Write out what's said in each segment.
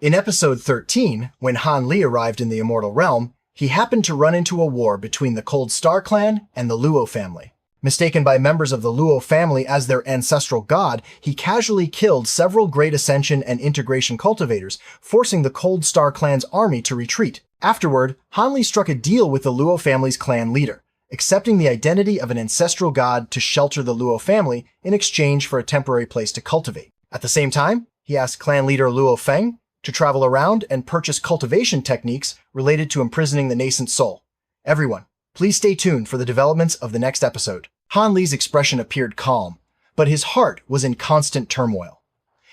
In episode 13, when Han Li arrived in the Immortal Realm, he happened to run into a war between the Cold Star clan and the Luo family. Mistaken by members of the Luo family as their ancestral god, he casually killed several Great Ascension and Integration cultivators, forcing the Cold Star clan's army to retreat. Afterward, Han Li struck a deal with the Luo family's clan leader, accepting the identity of an ancestral god to shelter the Luo family in exchange for a temporary place to cultivate. At the same time, he asked clan leader Luo Feng to travel around and purchase cultivation techniques related to imprisoning the nascent soul. Everyone, please stay tuned for the developments of the next episode. Han Li's expression appeared calm, but his heart was in constant turmoil.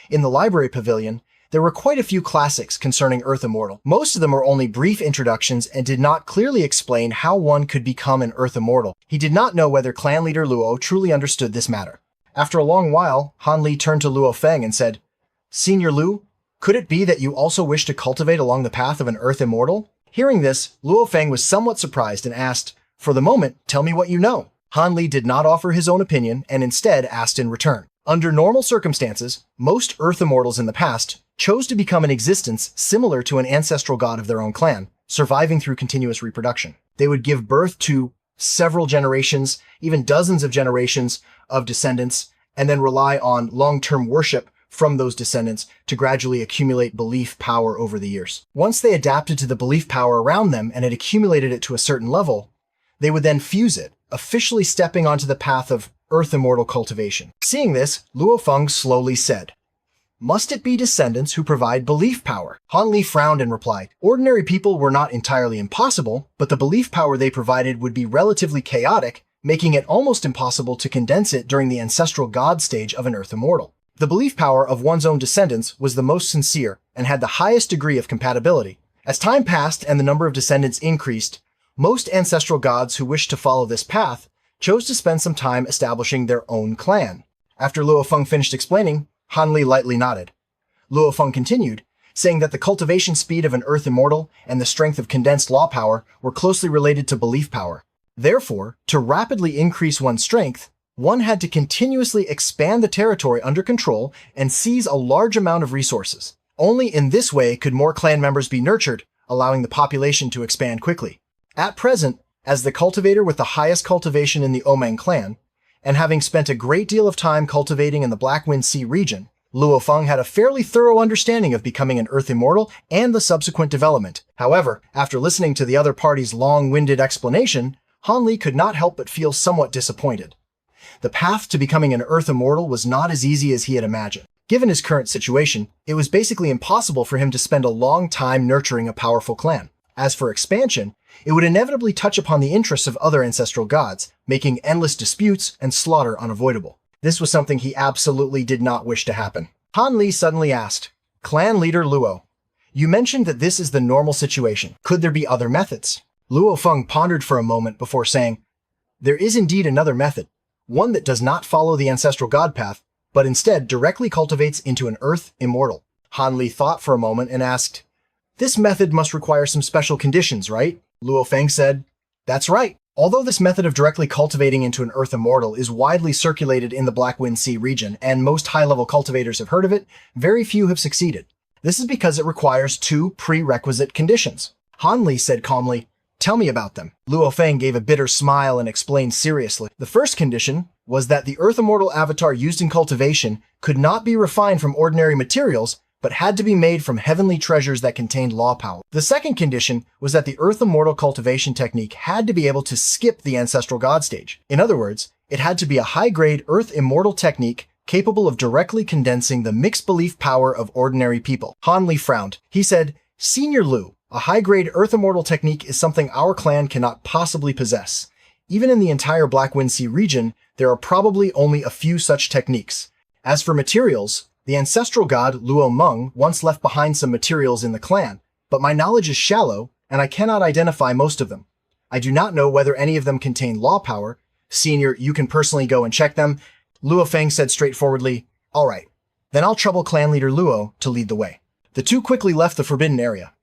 In the library pavilion, there were quite a few classics concerning Earth Immortal. Most of them were only brief introductions and did not clearly explain how one could become an Earth Immortal. He did not know whether clan leader Luo truly understood this matter. After a long while, Han Li turned to Luo Feng and said, "Senior Lu, could it be that you also wish to cultivate along the path of an Earth Immortal?" Hearing this, Luo Feng was somewhat surprised and asked, "For the moment, tell me what you know." Han Li did not offer his own opinion and instead asked in return. Under normal circumstances, most Earth Immortals in the past chose to become an existence similar to an ancestral god of their own clan, surviving through continuous reproduction. They would give birth to several generations, even dozens of generations of descendants, and then rely on long-term worship from those descendants to gradually accumulate belief power over the years. Once they adapted to the belief power around them and had accumulated it to a certain level, they would then fuse it, officially stepping onto the path of Earth Immortal cultivation. Seeing this, Luo Feng slowly said, "Must it be descendants who provide belief power?" Han Li frowned and replied, "Ordinary people were not entirely impossible, but the belief power they provided would be relatively chaotic, making it almost impossible to condense it during the ancestral god stage of an Earth Immortal. The belief power of one's own descendants was the most sincere and had the highest degree of compatibility. As time passed and the number of descendants increased, most ancestral gods who wished to follow this path chose to spend some time establishing their own clan." After Luo Feng finished explaining, Han Li lightly nodded. Luo Feng continued, saying that the cultivation speed of an Earth Immortal and the strength of condensed law power were closely related to belief power. Therefore, to rapidly increase one's strength, one had to continuously expand the territory under control and seize a large amount of resources. Only in this way could more clan members be nurtured, allowing the population to expand quickly. At present, as the cultivator with the highest cultivation in the Omeng clan, and having spent a great deal of time cultivating in the Blackwind Sea region, Luo Feng had a fairly thorough understanding of becoming an Earth Immortal and the subsequent development. However, after listening to the other party's long-winded explanation, Han Li could not help but feel somewhat disappointed. The path to becoming an Earth Immortal was not as easy as he had imagined. Given his current situation, it was basically impossible for him to spend a long time nurturing a powerful clan. As for expansion, it would inevitably touch upon the interests of other ancestral gods, making endless disputes and slaughter unavoidable. This was something he absolutely did not wish to happen. Han Li suddenly asked, "Clan leader Luo, you mentioned that this is the normal situation. Could there be other methods?" Luo Feng pondered for a moment before saying, "There is indeed another method, one that does not follow the ancestral god path, but instead directly cultivates into an Earth Immortal." Han Li thought for a moment and asked, "This method must require some special conditions, right?" Luo Feng said, "That's right. Although this method of directly cultivating into an Earth Immortal is widely circulated in the Blackwind Sea region, and most high-level cultivators have heard of it, very few have succeeded. This is because it requires two prerequisite conditions." Han Li said calmly, "Tell me about them." Luo Feng gave a bitter smile and explained seriously. The first condition was that the Earth Immortal avatar used in cultivation could not be refined from ordinary materials, but had to be made from heavenly treasures that contained law power. The second condition was that the Earth Immortal cultivation technique had to be able to skip the ancestral god stage. In other words, it had to be a high-grade Earth Immortal technique capable of directly condensing the mixed belief power of ordinary people. Han Li frowned. He said, "Senior Lu, a high-grade Earth Immortal technique is something our clan cannot possibly possess. Even in the entire Blackwind Sea region, there are probably only a few such techniques. As for materials, the ancestral god Luo Meng once left behind some materials in the clan, but my knowledge is shallow, and I cannot identify most of them. I do not know whether any of them contain law power. Senior, you can personally go and check them." Luo Feng said straightforwardly, "All right, then I'll trouble clan leader Luo to lead the way." The two quickly left the forbidden area.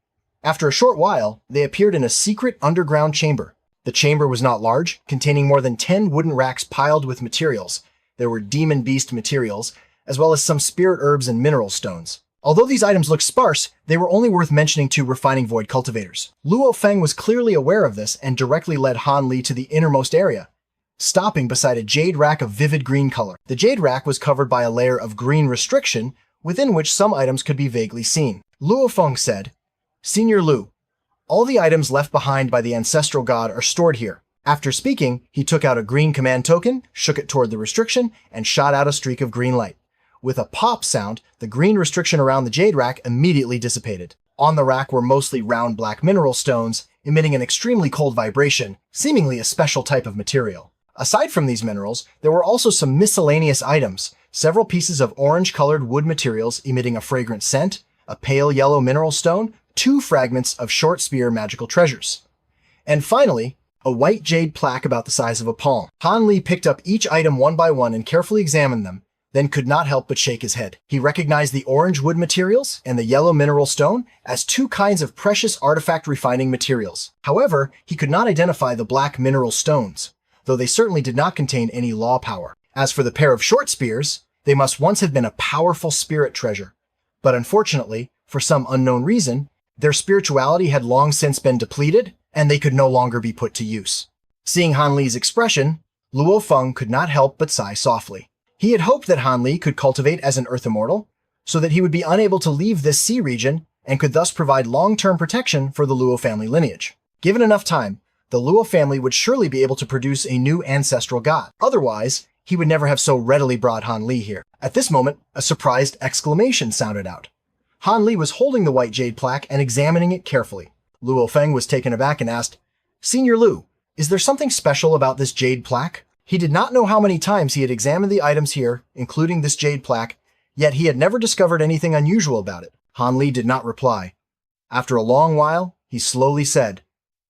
After a short while, they appeared in a secret underground chamber. The chamber was not large, containing more than 10 wooden racks piled with materials. There were demon beast materials, as well as some spirit herbs and mineral stones. Although these items looked sparse, they were only worth mentioning to refining void cultivators. Luo Feng was clearly aware of this and directly led Han Li to the innermost area, stopping beside a jade rack of vivid green color. The jade rack was covered by a layer of green restriction, within which some items could be vaguely seen. Luo Feng said, "Senior Lu, all the items left behind by the ancestral god are stored here." After speaking, he took out a green command token, shook it toward the restriction, and shot out a streak of green light. With a pop sound, the green restriction around the jade rack immediately dissipated. On the rack were mostly round black mineral stones, emitting an extremely cold vibration, seemingly a special type of material. Aside from these minerals, there were also some miscellaneous items, several pieces of orange-colored wood materials emitting a fragrant scent, a pale yellow mineral stone, 2 fragments of short spear magical treasures. And finally, a white jade plaque about the size of a palm. Han Li picked up each item one by one and carefully examined them, then could not help but shake his head. He recognized the orange wood materials and the yellow mineral stone as 2 kinds of precious artifact refining materials. However, he could not identify the black mineral stones, though they certainly did not contain any law power. As for the pair of short spears, they must once have been a powerful spirit treasure. But unfortunately, for some unknown reason, their spirituality had long since been depleted, and they could no longer be put to use. Seeing Han Li's expression, Luo Feng could not help but sigh softly. He had hoped that Han Li could cultivate as an Earth Immortal, so that he would be unable to leave this sea region and could thus provide long-term protection for the Luo family lineage. Given enough time, the Luo family would surely be able to produce a new ancestral god. Otherwise, he would never have so readily brought Han Li here. At this moment, a surprised exclamation sounded out. Han Li was holding the white jade plaque and examining it carefully. Luo Feng was taken aback and asked, "Senior Lu, is there something special about this jade plaque?" He did not know how many times he had examined the items here, including this jade plaque, yet he had never discovered anything unusual about it. Han Li did not reply. After a long while, he slowly said,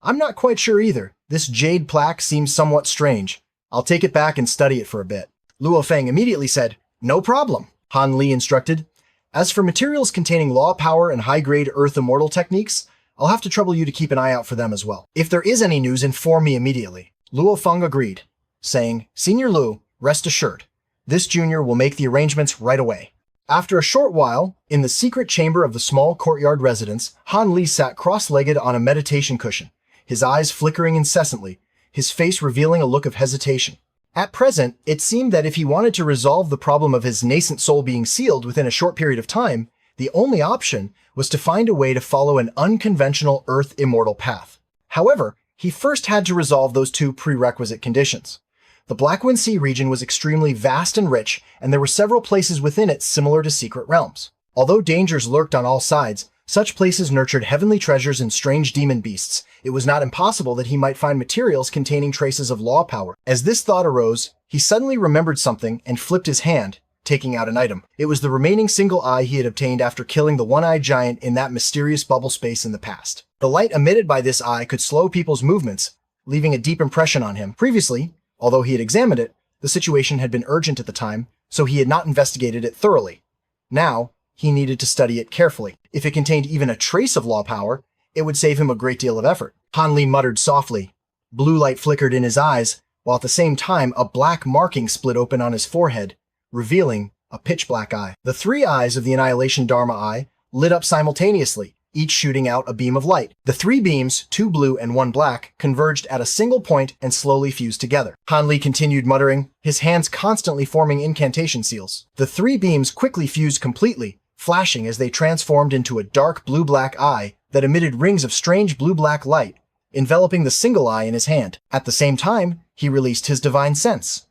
"I'm not quite sure either. This jade plaque seems somewhat strange. I'll take it back and study it for a bit." Luo Feng immediately said, "No problem," Han Li instructed. "As for materials containing law power and high-grade Earth Immortal techniques, I'll have to trouble you to keep an eye out for them as well. If there is any news, inform me immediately." Luo Feng agreed, saying, "Senior Lu, rest assured, this junior will make the arrangements right away." After a short while, in the secret chamber of the small courtyard residence, Han Li sat cross-legged on a meditation cushion, his eyes flickering incessantly, his face revealing a look of hesitation. At present, it seemed that if he wanted to resolve the problem of his nascent soul being sealed within a short period of time, the only option was to find a way to follow an unconventional Earth Immortal path. However, he first had to resolve those 2 prerequisite conditions. The Blackwind Sea region was extremely vast and rich, and there were several places within it similar to secret realms. Although dangers lurked on all sides, such places nurtured heavenly treasures and strange demon beasts. It was not impossible that he might find materials containing traces of law power. As this thought arose, he suddenly remembered something and flipped his hand, taking out an item. It was the remaining single eye he had obtained after killing the one-eyed giant in that mysterious bubble space in the past. The light emitted by this eye could slow people's movements, leaving a deep impression on him. Previously, although he had examined it, the situation had been urgent at the time, so he had not investigated it thoroughly. Now, he needed to study it carefully. If it contained even a trace of law power, it would save him a great deal of effort. Han Li muttered softly. Blue light flickered in his eyes, while at the same time a black marking split open on his forehead, revealing a pitch-black eye. The 3 eyes of the Annihilation Dharma Eye lit up simultaneously, each shooting out a beam of light. The 3 beams, 2 blue and 1 black, converged at a single point and slowly fused together. Han Li continued muttering, his hands constantly forming incantation seals. The 3 beams quickly fused completely, flashing as they transformed into a dark blue-black eye that emitted rings of strange blue-black light, enveloping the single eye in his hand. At the same time, he released his divine sense.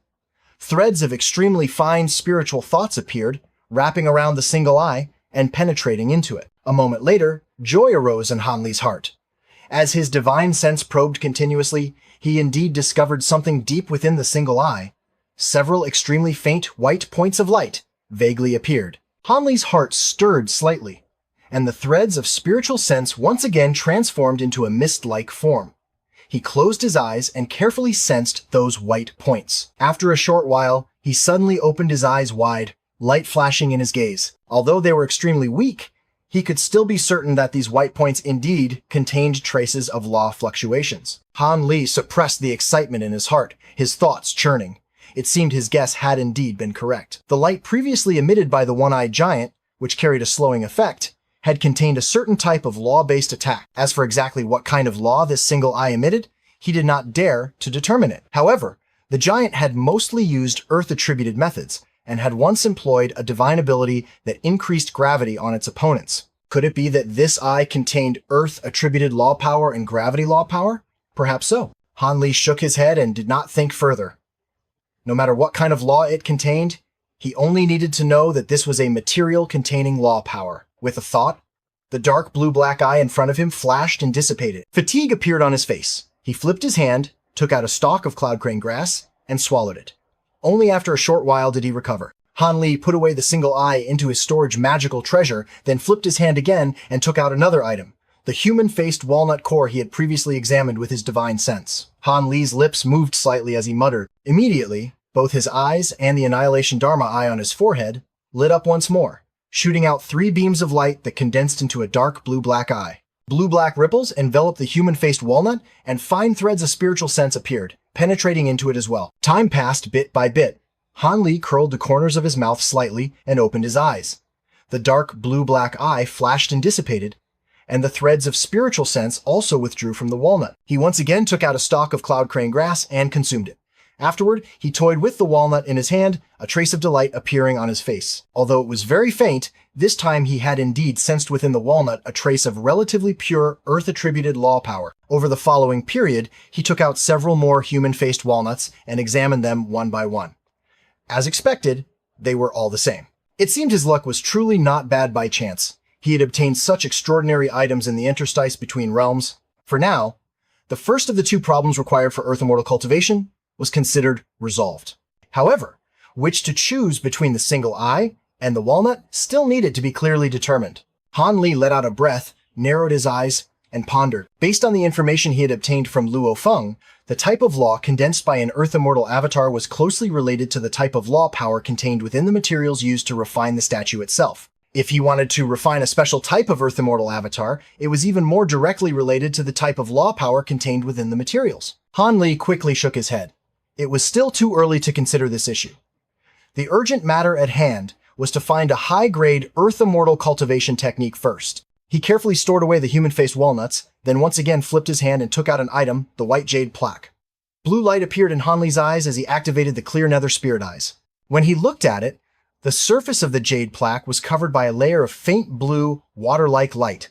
Threads of extremely fine spiritual thoughts appeared, wrapping around the single eye and penetrating into it. A moment later, joy arose in Han Li's heart. As his divine sense probed continuously, he indeed discovered something deep within the single eye. Several extremely faint white points of light vaguely appeared. Han Li's heart stirred slightly, and the threads of spiritual sense once again transformed into a mist-like form. He closed his eyes and carefully sensed those white points. After a short while, he suddenly opened his eyes wide, light flashing in his gaze. Although they were extremely weak, he could still be certain that these white points indeed contained traces of law fluctuations. Han Li suppressed the excitement in his heart, his thoughts churning. It seemed his guess had indeed been correct. The light previously emitted by the one-eyed giant, which carried a slowing effect, had contained a certain type of law-based attack. As for exactly what kind of law this single eye emitted, he did not dare to determine it. However, the giant had mostly used earth-attributed methods, and had once employed a divine ability that increased gravity on its opponents. Could it be that this eye contained earth-attributed law power and gravity law power? Perhaps so. Han Li shook his head and did not think further. No matter what kind of law it contained, he only needed to know that this was a material containing law power. With a thought, the dark blue-black eye in front of him flashed and dissipated. Fatigue appeared on his face. He flipped his hand, took out a stalk of cloud crane grass, and swallowed it. Only after a short while did he recover. Han Li put away the single eye into his storage magical treasure, then flipped his hand again and took out another item, the human-faced walnut core he had previously examined with his divine sense. Han Li's lips moved slightly as he muttered. Immediately, both his eyes and the Annihilation Dharma eye on his forehead lit up once more, shooting out 3 beams of light that condensed into a dark blue-black eye. Blue-black ripples enveloped the human-faced walnut, and fine threads of spiritual sense appeared, penetrating into it as well. Time passed bit by bit. Han Li curled the corners of his mouth slightly and opened his eyes. The dark blue-black eye flashed and dissipated, and the threads of spiritual sense also withdrew from the walnut. He once again took out a stalk of cloud crane grass and consumed it. Afterward, he toyed with the walnut in his hand, a trace of delight appearing on his face. Although it was very faint, this time he had indeed sensed within the walnut a trace of relatively pure earth-attributed law power. Over the following period, he took out several more human-faced walnuts and examined them one by one. As expected, they were all the same. It seemed his luck was truly not bad by chance. He had obtained such extraordinary items in the interstice between realms. For now, the first of the 2 problems required for Earth Immortal cultivation was considered resolved. However, which to choose between the single eye and the walnut still needed to be clearly determined. Han Li let out a breath, narrowed his eyes, and pondered. Based on the information he had obtained from Luo Feng, the type of law condensed by an Earth Immortal avatar was closely related to the type of law power contained within the materials used to refine the statue itself. If he wanted to refine a special type of Earth Immortal avatar, it was even more directly related to the type of law power contained within the materials. Han Li quickly shook his head. It was still too early to consider this issue. The urgent matter at hand was to find a high-grade Earth Immortal cultivation technique first. He carefully stored away the human-faced walnuts, then once again flipped his hand and took out an item, the white jade plaque. Blue light appeared in Han Li's eyes as he activated the clear nether spirit eyes. When he looked at it, the surface of the jade plaque was covered by a layer of faint blue, water-like light.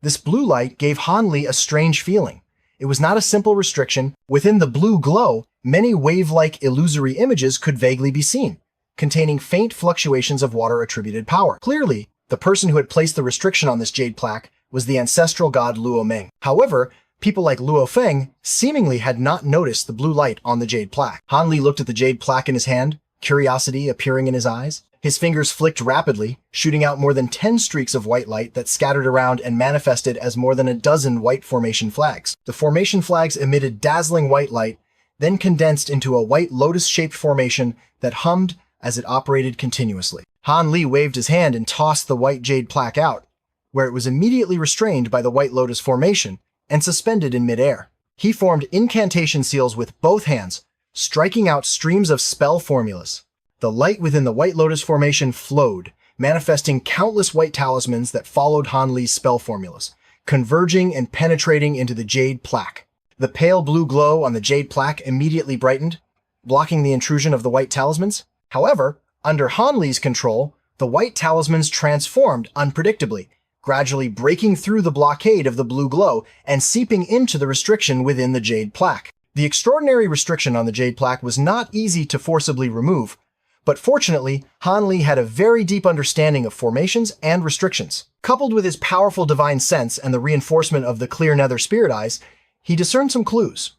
This blue light gave Han Li a strange feeling. It was not a simple restriction. Within the blue glow, many wave-like illusory images could vaguely be seen, containing faint fluctuations of water-attributed power. Clearly, the person who had placed the restriction on this jade plaque was the ancestral god Luo Meng. However, people like Luo Feng seemingly had not noticed the blue light on the jade plaque. Han Li looked at the jade plaque in his hand, curiosity appearing in his eyes. His fingers flicked rapidly, shooting out more than 10 streaks of white light that scattered around and manifested as more than a dozen white formation flags. The formation flags emitted dazzling white light, then condensed into a white lotus-shaped formation that hummed as it operated continuously. Han Li waved his hand and tossed the white jade plaque out, where it was immediately restrained by the white lotus formation and suspended in midair. He formed incantation seals with both hands, striking out streams of spell formulas. The light within the white lotus formation flowed, manifesting countless white talismans that followed Han Li's spell formulas, converging and penetrating into the jade plaque. The pale blue glow on the jade plaque immediately brightened, blocking the intrusion of the white talismans. However, under Han Li's control, the white talismans transformed unpredictably, gradually breaking through the blockade of the blue glow and seeping into the restriction within the jade plaque. The extraordinary restriction on the jade plaque was not easy to forcibly remove, but fortunately, Han Li had a very deep understanding of formations and restrictions. Coupled with his powerful divine sense and the reinforcement of the clear nether spirit eyes, he discerned some clues.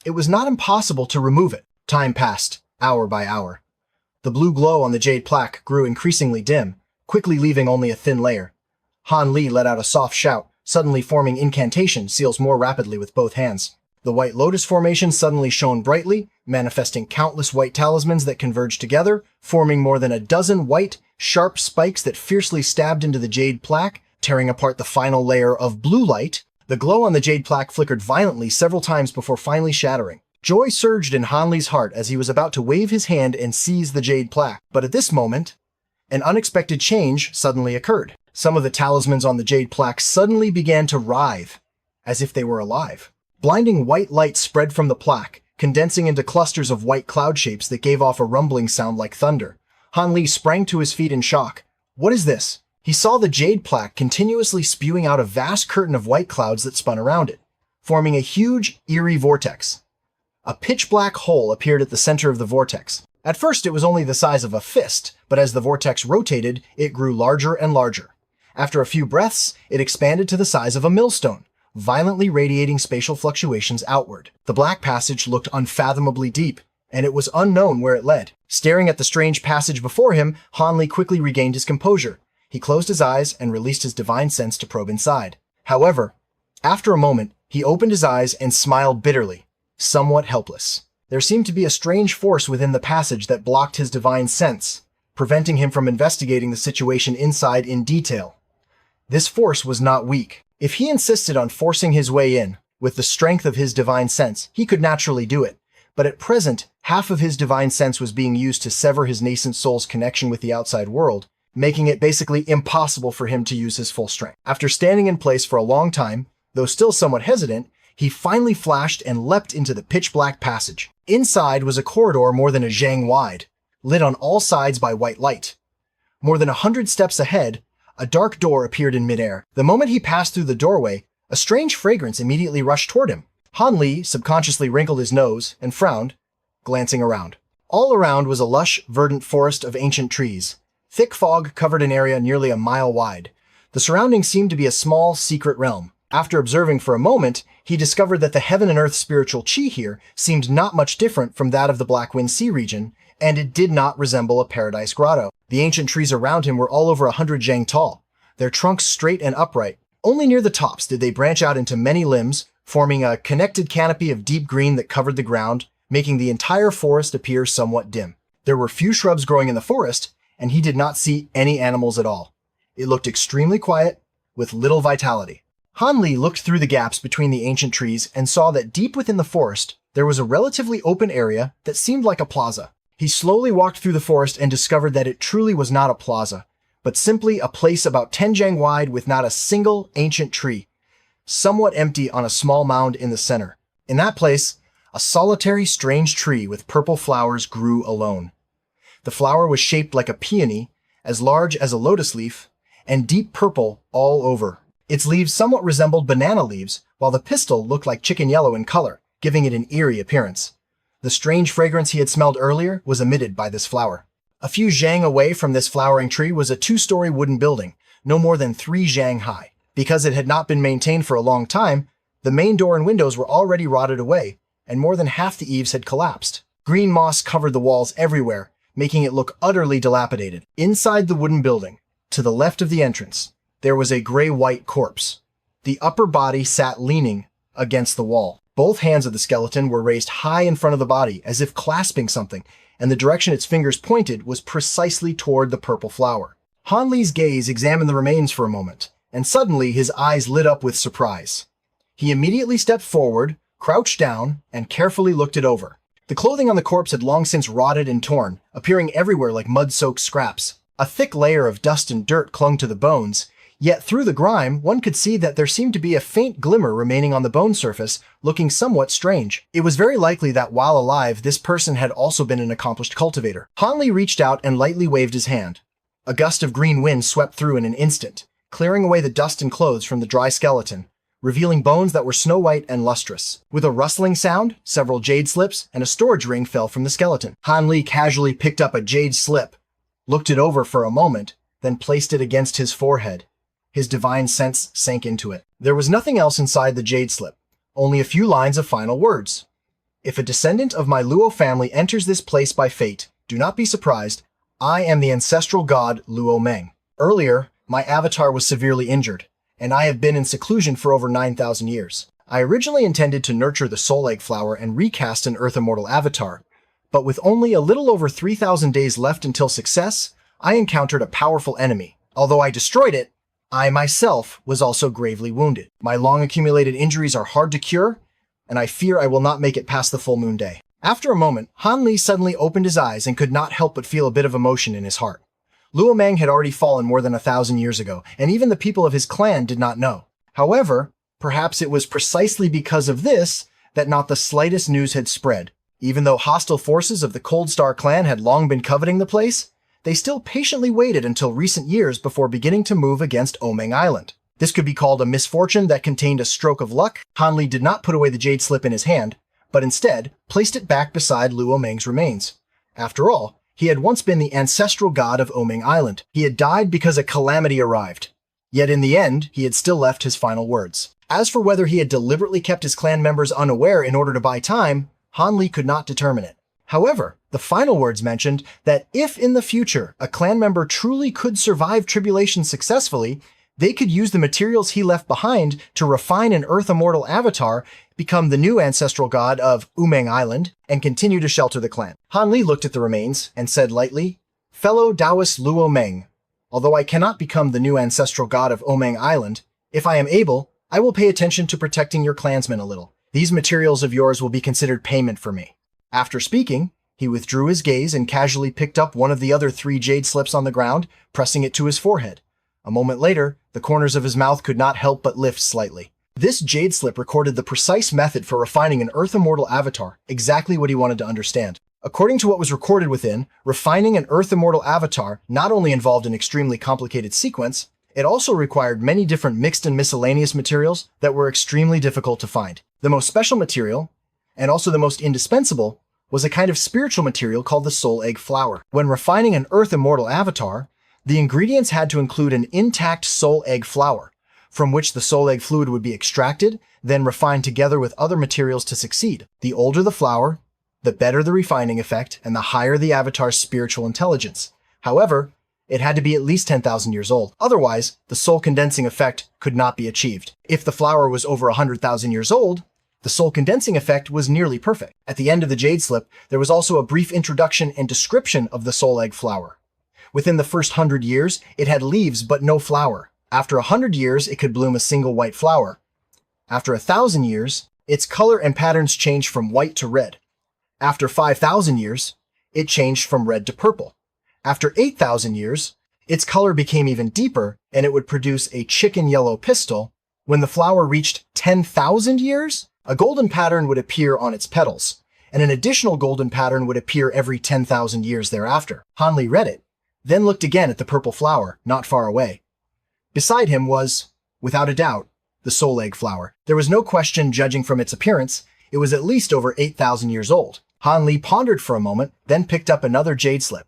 It was not impossible to remove it. Time passed, hour by hour. The blue glow on the jade plaque grew increasingly dim, quickly leaving only a thin layer. Han Li let out a soft shout, suddenly forming incantation seals more rapidly with both hands. The white lotus formation suddenly shone brightly, manifesting countless white talismans that converged together, forming more than a dozen white, sharp spikes that fiercely stabbed into the jade plaque, tearing apart the final layer of blue light. The glow on the jade plaque flickered violently several times before finally shattering. Joy surged in Han Li's heart as he was about to wave his hand and seize the jade plaque. But at this moment, An unexpected change suddenly occurred. Some of the talismans on the jade plaque suddenly began to writhe, as if they were alive. Blinding white light spread from the plaque, condensing into clusters of white cloud shapes that gave off a rumbling sound like thunder. Han Li sprang to his feet in shock. What is this? He saw the jade plaque continuously spewing out a vast curtain of white clouds that spun around it, forming a huge, eerie vortex. A pitch-black hole appeared at the center of the vortex. At first, it was only the size of a fist, but as the vortex rotated, it grew larger and larger. After a few breaths, it expanded to the size of a millstone, violently radiating spatial fluctuations outward. The black passage looked unfathomably deep, and it was unknown where it led. Staring at the strange passage before him, Han Li quickly regained his composure. He closed his eyes and released his divine sense to probe inside. However, after a moment, he opened his eyes and smiled bitterly, somewhat helpless. There seemed to be a strange force within the passage that blocked his divine sense, preventing him from investigating the situation inside in detail. This force was not weak. If he insisted on forcing his way in, with the strength of his divine sense, he could naturally do it. But at present, half of his divine sense was being used to sever his nascent soul's connection with the outside world, making it basically impossible for him to use his full strength. After standing in place for a long time, though still somewhat hesitant, he finally flashed and leapt into the pitch-black passage. Inside was a corridor more than a zhang wide, lit on all sides by white light. More than 100 steps ahead, a dark door appeared in midair. The moment he passed through the doorway, a strange fragrance immediately rushed toward him. Han Li subconsciously wrinkled his nose and frowned, glancing around. All around was a lush, verdant forest of ancient trees. Thick fog covered an area nearly a mile wide. The surroundings seemed to be a small, secret realm. After observing for a moment, he discovered that the heaven and earth spiritual chi here seemed not much different from that of the Black Wind Sea region, and it did not resemble a paradise grotto. The ancient trees around him were all over 100 zhang tall, their trunks straight and upright. Only near the tops did they branch out into many limbs, forming a connected canopy of deep green that covered the ground, making the entire forest appear somewhat dim. There were few shrubs growing in the forest, and he did not see any animals at all. It looked extremely quiet, with little vitality. Han Li looked through the gaps between the ancient trees and saw that deep within the forest, there was a relatively open area that seemed like a plaza. He slowly walked through the forest and discovered that it truly was not a plaza, but simply a place about 10 zhang wide with not a single ancient tree, somewhat empty on a small mound in the center. In that place, a solitary strange tree with purple flowers grew alone. The flower was shaped like a peony, as large as a lotus leaf, and deep purple all over. Its leaves somewhat resembled banana leaves, while the pistil looked like chicken yellow in color, giving it an eerie appearance. The strange fragrance he had smelled earlier was emitted by this flower. A few zhang away from this flowering tree was a 2-story wooden building, no more than 3 zhang high. Because it had not been maintained for a long time, the main door and windows were already rotted away, and more than half the eaves had collapsed. Green moss covered the walls everywhere, making it look utterly dilapidated. Inside the wooden building, to the left of the entrance, there was a gray-white corpse. The upper body sat leaning against the wall. Both hands of the skeleton were raised high in front of the body, as if clasping something, and the direction its fingers pointed was precisely toward the purple flower. Han Li's gaze examined the remains for a moment, and suddenly his eyes lit up with surprise. He immediately stepped forward, crouched down, and carefully looked it over. The clothing on the corpse had long since rotted and torn, appearing everywhere like mud-soaked scraps. A thick layer of dust and dirt clung to the bones, yet through the grime, one could see that there seemed to be a faint glimmer remaining on the bone surface, looking somewhat strange. It was very likely that while alive, this person had also been an accomplished cultivator. Han Li reached out and lightly waved his hand. A gust of green wind swept through in an instant, clearing away the dust and clothes from the dry skeleton, revealing bones that were snow-white and lustrous. With a rustling sound, several jade slips and a storage ring fell from the skeleton. Han Li casually picked up a jade slip, looked it over for a moment, then placed it against his forehead. His divine sense sank into it. There was nothing else inside the jade slip, only a few lines of final words. If a descendant of my Luo family enters this place by fate, do not be surprised. I am the ancestral god Luo Meng. Earlier, my avatar was severely injured, and I have been in seclusion for over 9,000 years. I originally intended to nurture the soul egg flower and recast an Earth Immortal avatar, but with only a little over 3,000 days left until success, I encountered a powerful enemy. Although I destroyed it, I myself was also gravely wounded. My long-accumulated injuries are hard to cure, and I fear I will not make it past the full moon day. After a moment, Han Li suddenly opened his eyes and could not help but feel a bit of emotion in his heart. Luo Meng had already fallen more than 1,000 years ago, and even the people of his clan did not know. However, perhaps it was precisely because of this that not the slightest news had spread. Even though hostile forces of the Cold Star clan had long been coveting the place, they still patiently waited until recent years before beginning to move against Omeng Island. This could be called a misfortune that contained a stroke of luck. Han Li did not put away the jade slip in his hand, but instead placed it back beside Luo Meng's remains. After all, he had once been the ancestral god of Omeng Island. He had died because a calamity arrived. Yet in the end, he had still left his final words. As for whether he had deliberately kept his clan members unaware in order to buy time, Han Li could not determine it. However, the final words mentioned that if in the future a clan member truly could survive tribulation successfully, they could use the materials he left behind to refine an Earth Immortal avatar, become the new ancestral god of Umeng Island, and continue to shelter the clan. Han Li looked at the remains and said lightly, "Fellow Taoist Luo Meng, although I cannot become the new ancestral god of Omeng Island, if I am able, I will pay attention to protecting your clansmen a little. These materials of yours will be considered payment for me." After speaking, he withdrew his gaze and casually picked up one of the other 3 jade slips on the ground, pressing it to his forehead. A moment later, the corners of his mouth could not help but lift slightly. This jade slip recorded the precise method for refining an Earth Immortal avatar, exactly what he wanted to understand. According to what was recorded within, refining an Earth Immortal avatar not only involved an extremely complicated sequence, it also required many different mixed and miscellaneous materials that were extremely difficult to find. The most special material, and also the most indispensable, was a kind of spiritual material called the soul egg flower. When refining an Earth Immortal avatar, the ingredients had to include an intact soul egg flower, from which the soul egg fluid would be extracted, then refined together with other materials to succeed. The older the flower, the better the refining effect, and the higher the avatar's spiritual intelligence. However, it had to be at least 10,000 years old. Otherwise, the soul condensing effect could not be achieved. If the flower was over 100,000 years old, the soul condensing effect was nearly perfect. At the end of the jade slip, there was also a brief introduction and description of the soul egg flower. Within the first 100 years, it had leaves but no flower. After 100 years, it could bloom a single white flower. After 1,000 years, its color and patterns changed from white to red. After 5,000 years, it changed from red to purple. After 8,000 years, its color became even deeper, and it would produce a chicken yellow pistil. When the flower reached 10,000 years, a golden pattern would appear on its petals, and an additional golden pattern would appear every 10,000 years thereafter. Han Li read it, then looked again at the purple flower, not far away. Beside him was, without a doubt, the soul egg flower. There was no question, judging from its appearance, it was at least over 8,000 years old. Han Li pondered for a moment, then picked up another jade slip.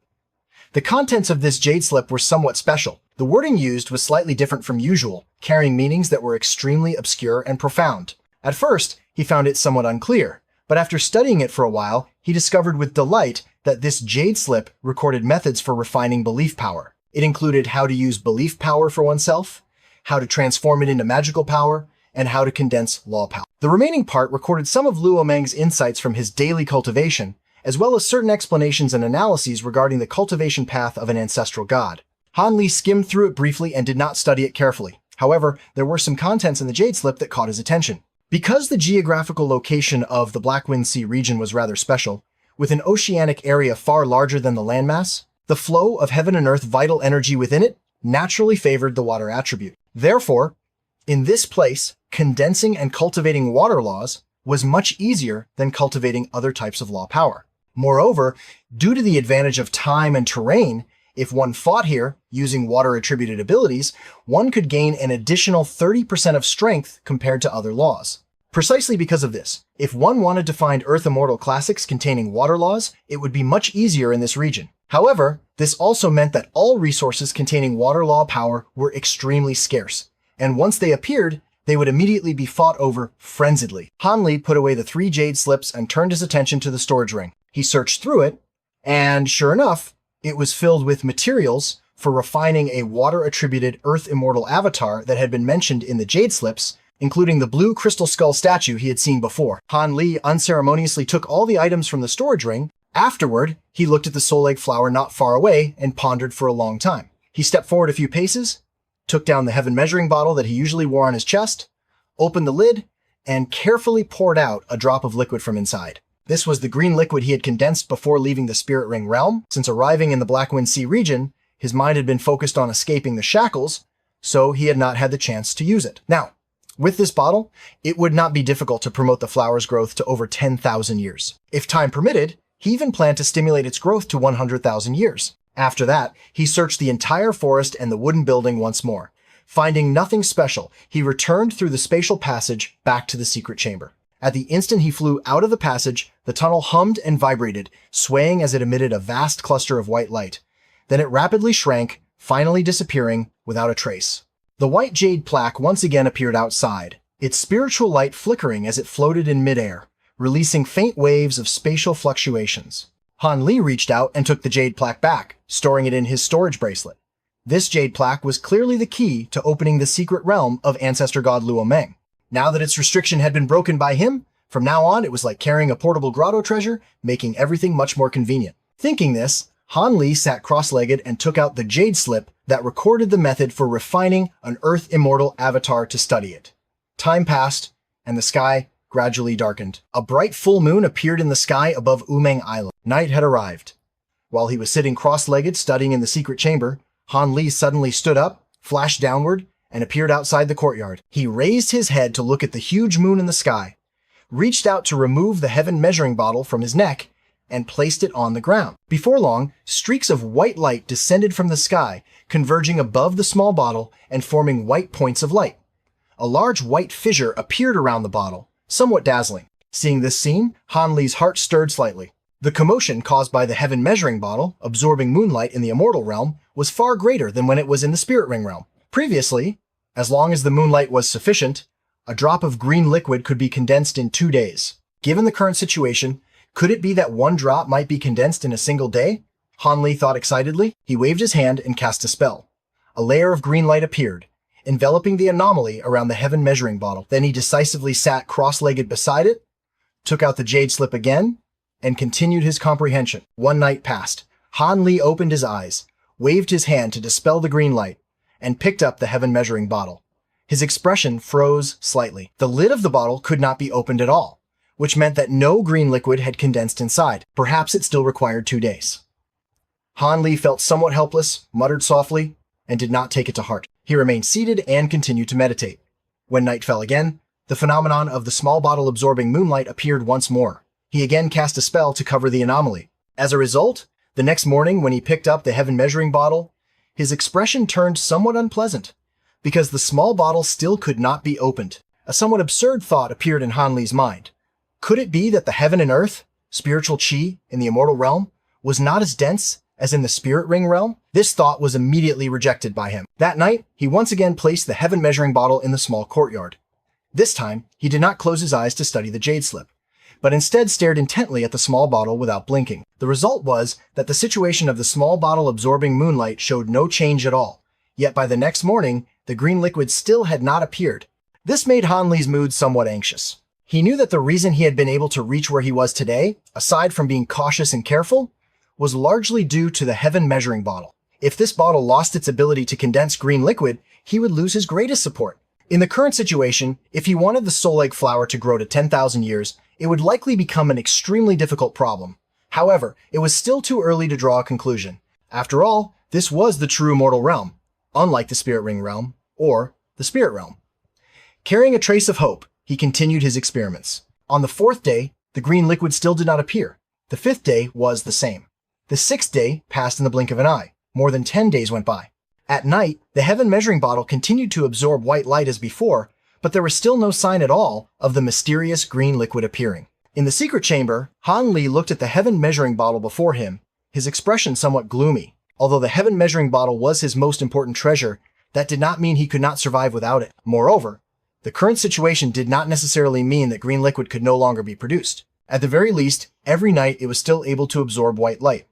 The contents of this jade slip were somewhat special. The wording used was slightly different from usual, carrying meanings that were extremely obscure and profound. At first, he found it somewhat unclear, but after studying it for a while, he discovered with delight that this jade slip recorded methods for refining belief power. It included how to use belief power for oneself, how to transform it into magical power, and how to condense law power. The remaining part recorded some of Luo Meng's insights from his daily cultivation, as well as certain explanations and analyses regarding the cultivation path of an ancestral god. Han Li skimmed through it briefly and did not study it carefully. However, there were some contents in the jade slip that caught his attention. Because the geographical location of the Blackwind Sea region was rather special, with an oceanic area far larger than the landmass, the flow of heaven and earth vital energy within it naturally favored the water attribute. Therefore, in this place, condensing and cultivating water laws was much easier than cultivating other types of law power. Moreover, due to the advantage of time and terrain, if one fought here using water-attributed abilities, one could gain an additional 30% of strength compared to other laws. Precisely because of this, if one wanted to find Earth Immortal classics containing water laws, it would be much easier in this region. However, this also meant that all resources containing water law power were extremely scarce, and once they appeared, they would immediately be fought over frenziedly. Han Li put away the 3 jade slips and turned his attention to the storage ring. He searched through it, and sure enough, it was filled with materials for refining a water-attributed Earth Immortal avatar that had been mentioned in the jade slips, including the blue crystal skull statue he had seen before. Han Li unceremoniously took all the items from the storage ring. Afterward, he looked at the soul egg flower not far away and pondered for a long time. He stepped forward a few paces, took down the heaven measuring bottle that he usually wore on his chest, opened the lid, and carefully poured out a drop of liquid from inside. This was the green liquid he had condensed before leaving the Spirit Ring realm. Since arriving in the Blackwind Sea region, His mind had been focused on escaping the shackles, so he had not had the chance to use it. Now, with this bottle, it would not be difficult to promote the flower's growth to over 10,000 years. If time permitted, he even planned to stimulate its growth to 100,000 years. After that, he searched the entire forest and the wooden building once more. Finding nothing special, he returned through the spatial passage back to the secret chamber. At the instant he flew out of the passage, the tunnel hummed and vibrated, swaying as it emitted a vast cluster of white light. Then it rapidly shrank, finally disappearing without a trace. The white jade plaque once again appeared outside, its spiritual light flickering as it floated in midair, releasing faint waves of spatial fluctuations. Han Li reached out and took the jade plaque back, storing it in his storage bracelet. This jade plaque was clearly the key to opening the secret realm of ancestor god Luo Meng. Now that its restriction had been broken by him, from now on it was like carrying a portable grotto treasure, making everything much more convenient. Thinking this, Han Li sat cross-legged and took out the jade slip that recorded the method for refining an Earth Immortal avatar to study it. Time passed, and the sky gradually darkened. A bright full moon appeared in the sky above Umeng Island. Night had arrived. While he was sitting cross-legged studying in the secret chamber, Han Li suddenly stood up, flashed downward, and appeared outside the courtyard. He raised his head to look at the huge moon in the sky, reached out to remove the heaven measuring bottle from his neck, and placed it on the ground. Before long, streaks of white light descended from the sky, converging above the small bottle and forming white points of light. A large white fissure appeared around the bottle, somewhat dazzling. Seeing this scene, Han Li's heart stirred slightly. The commotion caused by the heaven measuring bottle, absorbing moonlight in the immortal realm, was far greater than when it was in the spirit ring realm. Previously, as long as the moonlight was sufficient, a drop of green liquid could be condensed in 2 days. Given the current situation, could it be that one drop might be condensed in a single day? Han Li thought excitedly. He waved his hand and cast a spell. A layer of green light appeared, enveloping the anomaly around the heaven measuring bottle. Then he decisively sat cross-legged beside it, took out the jade slip again, and continued his comprehension. One night passed. Han Li opened his eyes, waved his hand to dispel the green light, and picked up the heaven measuring bottle. His expression froze slightly. The lid of the bottle could not be opened at all, which meant that no green liquid had condensed inside. Perhaps it still required 2 days. Han Li felt somewhat helpless, muttered softly, and did not take it to heart. He remained seated and continued to meditate. When night fell again, the phenomenon of the small bottle absorbing moonlight appeared once more. He again cast a spell to cover the anomaly. As a result, the next morning when he picked up the heaven measuring bottle, his expression turned somewhat unpleasant, because the small bottle still could not be opened. A somewhat absurd thought appeared in Han Li's mind. Could it be that the heaven and earth, spiritual chi in the immortal realm, was not as dense as in the spirit ring realm? This thought was immediately rejected by him. That night, he once again placed the heaven measuring bottle in the small courtyard. This time, he did not close his eyes to study the jade slip, but instead stared intently at the small bottle without blinking. The result was that the situation of the small bottle absorbing moonlight showed no change at all, yet by the next morning, the green liquid still had not appeared. This made Han Li's mood somewhat anxious. He knew that the reason he had been able to reach where he was today, aside from being cautious and careful, was largely due to the heaven measuring bottle. If this bottle lost its ability to condense green liquid, he would lose his greatest support. In the current situation, if he wanted the soul egg flower to grow to 10,000 years, it would likely become an extremely difficult problem. However, it was still too early to draw a conclusion. After all, this was the true immortal realm, unlike the spirit ring realm or the spirit realm. Carrying a trace of hope, he continued his experiments. On the 4th day, the green liquid still did not appear. The 5th day was the same. The 6th day passed in the blink of an eye. More than 10 days went by. At night, the heaven measuring bottle continued to absorb white light as before, but there was still no sign at all of the mysterious green liquid appearing. In the secret chamber, Han Li looked at the heaven measuring bottle before him, his expression somewhat gloomy. Although the heaven measuring bottle was his most important treasure, that did not mean he could not survive without it. Moreover, the current situation did not necessarily mean that green liquid could no longer be produced. At the very least, every night it was still able to absorb white light.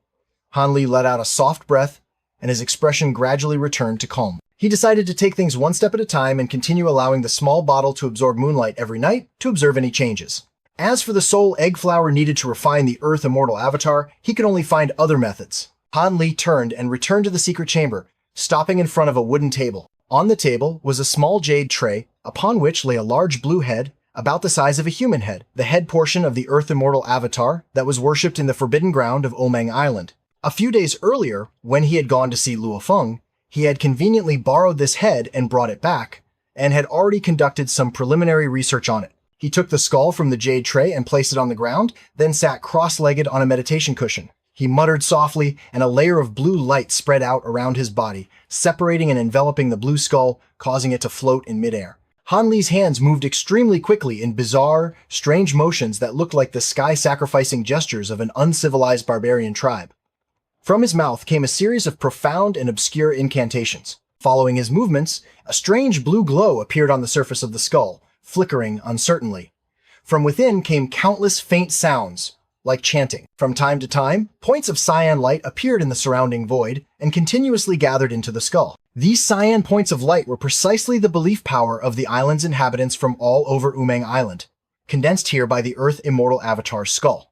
Han Li let out a soft breath, and his expression gradually returned to calm. He decided to take things one step at a time and continue allowing the small bottle to absorb moonlight every night to observe any changes. As for the soul egg flower needed to refine the Earth Immortal avatar, he could only find other methods. Han Li turned and returned to the secret chamber, stopping in front of a wooden table. On the table was a small jade tray, upon which lay a large blue head, about the size of a human head, the head portion of the Earth Immortal avatar that was worshipped in the forbidden ground of Omeng Island. A few days earlier, when he had gone to see Luo Feng, he had conveniently borrowed this head and brought it back, and had already conducted some preliminary research on it. He took the skull from the jade tray and placed it on the ground, then sat cross-legged on a meditation cushion. He muttered softly, and a layer of blue light spread out around his body, separating and enveloping the blue skull, causing it to float in midair. Han Li's hands moved extremely quickly in bizarre, strange motions that looked like the sky-sacrificing gestures of an uncivilized barbarian tribe. From his mouth came a series of profound and obscure incantations. Following his movements, a strange blue glow appeared on the surface of the skull, flickering uncertainly. From within came countless faint sounds, like chanting. From time to time, points of cyan light appeared in the surrounding void and continuously gathered into the skull. These cyan points of light were precisely the belief power of the island's inhabitants from all over Umang Island, condensed here by the Earth Immortal Avatar's skull.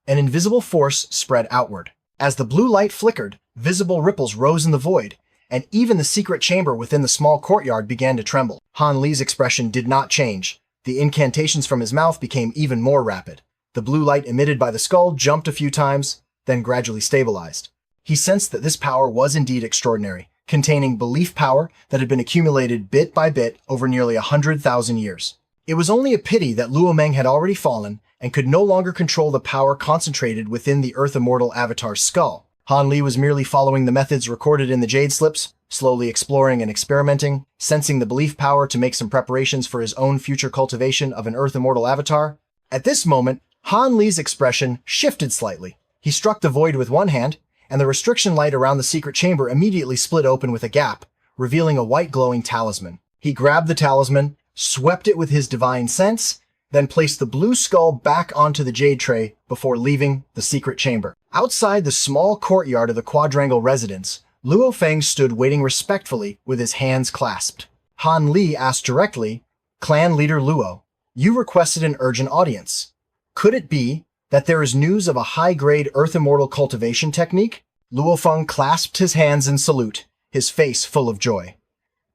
An invisible force spread outward. As the blue light flickered, visible ripples rose in the void, and even the secret chamber within the small courtyard began to tremble. Han Li's expression did not change. The incantations from his mouth became even more rapid. The blue light emitted by the skull jumped a few times, then gradually stabilized. He sensed that this power was indeed extraordinary, containing belief power that had been accumulated bit by bit over nearly 100,000 years. It was only a pity that Luo Meng had already fallen and could no longer control the power concentrated within the Earth Immortal Avatar's skull. Han Li was merely following the methods recorded in the Jade Slips, slowly exploring and experimenting, sensing the belief power to make some preparations for his own future cultivation of an Earth Immortal Avatar. At this moment, Han Li's expression shifted slightly. He struck the void with one hand, and the restriction light around the secret chamber immediately split open with a gap, revealing a white glowing talisman. He grabbed the talisman, swept it with his divine sense, then placed the blue skull back onto the jade tray before leaving the secret chamber. Outside the small courtyard of the quadrangle residence, Luo Feng stood waiting respectfully with his hands clasped. Han Li asked directly, "Clan leader Luo, you requested an urgent audience. Could it be that there is news of a high-grade Earth Immortal cultivation technique?" Luo Feng clasped his hands in salute, his face full of joy.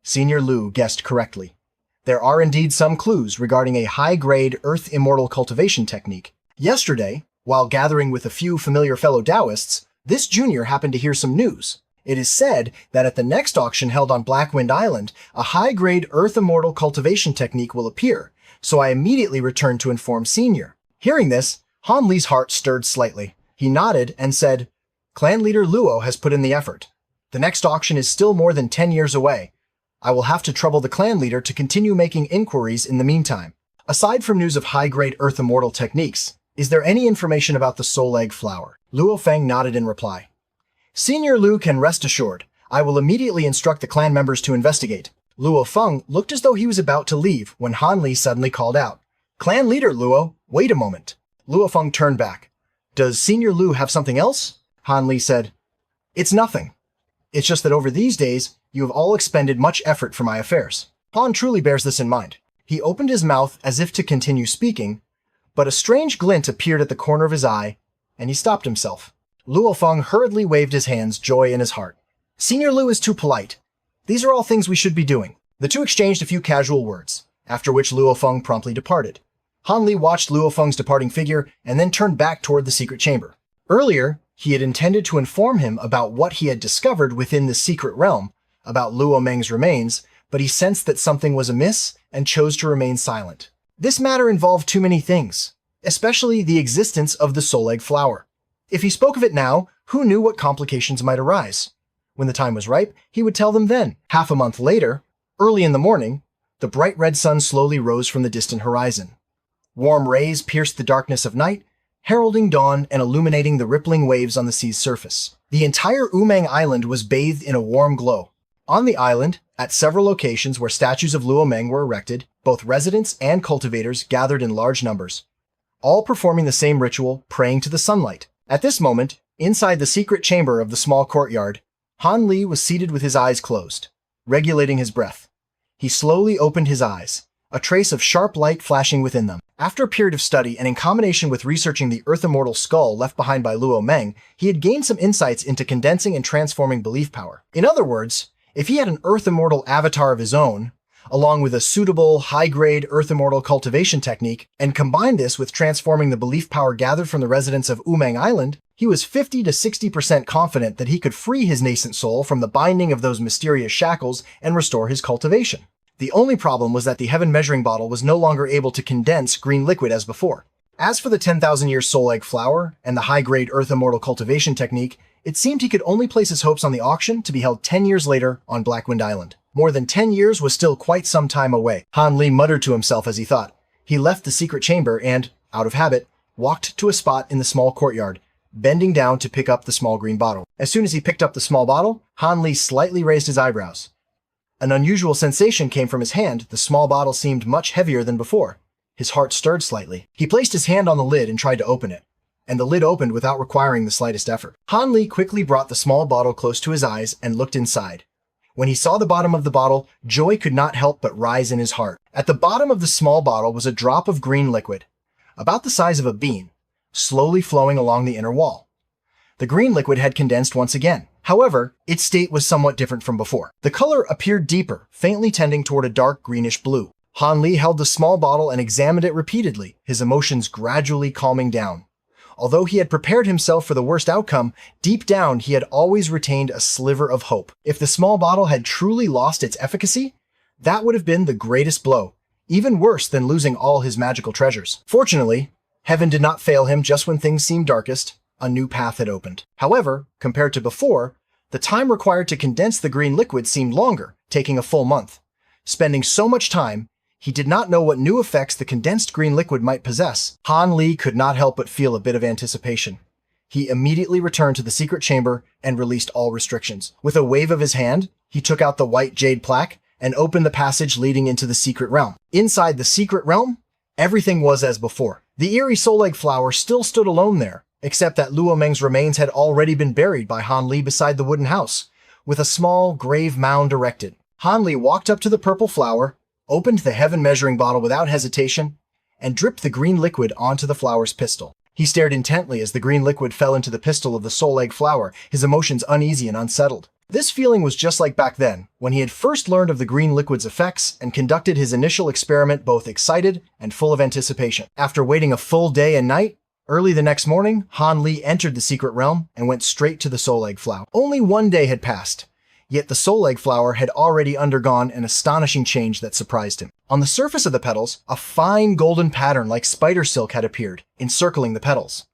Senior Lu guessed correctly. There are indeed some clues regarding a high-grade Earth Immortal cultivation technique. Yesterday, while gathering with a few familiar fellow Taoists, this junior happened to hear some news. It is said that at the next auction held on Blackwind Island, a high-grade Earth Immortal cultivation technique will appear, so I immediately returned to inform Senior. Hearing this, Han Li's heart stirred slightly. He nodded and said, "Clan leader Luo has put in the effort. The next auction is still more than 10 years away. I will have to trouble the clan leader to continue making inquiries in the meantime." Aside from news of high-grade Earth Immortal techniques, is there any information about the soul egg flower? Luo Feng nodded in reply. Senior Lu can rest assured. I will immediately instruct the clan members to investigate. Luo Feng looked as though he was about to leave when Han Li suddenly called out, "Clan leader Luo, wait a moment." Luo Feng turned back. "Does Senior Lu have something else?" Han Li said, "It's nothing. It's just that over these days, you have all expended much effort for my affairs." Han truly bears this in mind. He opened his mouth as if to continue speaking, but a strange glint appeared at the corner of his eye, and he stopped himself. Luo Feng hurriedly waved his hands, joy in his heart. "Senior Lu is too polite. These are all things we should be doing." The two exchanged a few casual words, after which Luo Feng promptly departed. Han Li watched Luo Feng's departing figure and then turned back toward the secret chamber. Earlier, he had intended to inform him about what he had discovered within the secret realm, about Luo Meng's remains, but he sensed that something was amiss and chose to remain silent. This matter involved too many things, especially the existence of the soul egg flower. If he spoke of it now, who knew what complications might arise? When the time was ripe, he would tell them then. Half a month later, early in the morning, the bright red sun slowly rose from the distant horizon. Warm rays pierced the darkness of night, heralding dawn and illuminating the rippling waves on the sea's surface. The entire Umang Island was bathed in a warm glow. On the island, at several locations where statues of Luo Meng were erected, both residents and cultivators gathered in large numbers, all performing the same ritual, praying to the sunlight. At this moment, inside the secret chamber of the small courtyard, Han Li was seated with his eyes closed, regulating his breath. He slowly opened his eyes, a trace of sharp light flashing within them. After a period of study and in combination with researching the Earth Immortal skull left behind by Luo Meng, he had gained some insights into condensing and transforming belief power. In other words, if he had an Earth Immortal avatar of his own, along with a suitable, high-grade Earth Immortal cultivation technique, and combined this with transforming the belief power gathered from the residents of Umang Island, He was 50 to 60% confident that he could free his nascent soul from the binding of those mysterious shackles and restore his cultivation. The only problem was that the heaven measuring bottle was no longer able to condense green liquid as before. As for the 10,000-year soul egg flower and the high-grade earth immortal cultivation technique, it seemed he could only place his hopes on the auction to be held 10 years later on Blackwind Island. More than 10 years was still quite some time away. Han Li muttered to himself as he thought. He left the secret chamber and, out of habit, walked to a spot in the small courtyard, bending down to pick up the small green bottle. As soon as he picked up the small bottle, Han Li slightly raised his eyebrows. An unusual sensation came from his hand. The small bottle seemed much heavier than before. His heart stirred slightly. He placed his hand on the lid and tried to open it, and the lid opened without requiring the slightest effort. Han Li quickly brought the small bottle close to his eyes and looked inside. When he saw the bottom of the bottle, joy could not help but rise in his heart. At the bottom of the small bottle was a drop of green liquid, about the size of a bean, slowly flowing along the inner wall. The green liquid had condensed once again. However, its state was somewhat different from before. The color appeared deeper, faintly tending toward a dark greenish blue. Han Li held the small bottle and examined it repeatedly, his emotions gradually calming down. Although he had prepared himself for the worst outcome, deep down he had always retained a sliver of hope. If the small bottle had truly lost its efficacy, that would have been the greatest blow, even worse than losing all his magical treasures. Fortunately, heaven did not fail him just when things seemed darkest. A new path had opened. However, compared to before, the time required to condense the green liquid seemed longer, taking a full month. Spending so much time, he did not know what new effects the condensed green liquid might possess. Han Li could not help but feel a bit of anticipation. He immediately returned to the secret chamber and released all restrictions. With a wave of his hand, he took out the white jade plaque and opened the passage leading into the secret realm. Inside the secret realm, everything was as before. The eerie soul egg flower still stood alone there, except that Luo Meng's remains had already been buried by Han Li beside the wooden house, with a small grave mound erected. Han Li walked up to the purple flower, opened the heaven measuring bottle without hesitation, and dripped the green liquid onto the flower's pistil. He stared intently as the green liquid fell into the pistil of the soul egg flower, his emotions uneasy and unsettled. This feeling was just like back then, when he had first learned of the green liquid's effects and conducted his initial experiment both excited and full of anticipation. After waiting a full day and night, early the next morning, Han Li entered the secret realm and went straight to the soul egg flower. Only one day had passed, yet the soul egg flower had already undergone an astonishing change that surprised him. On the surface of the petals, a fine golden pattern like spider silk had appeared, encircling the petals.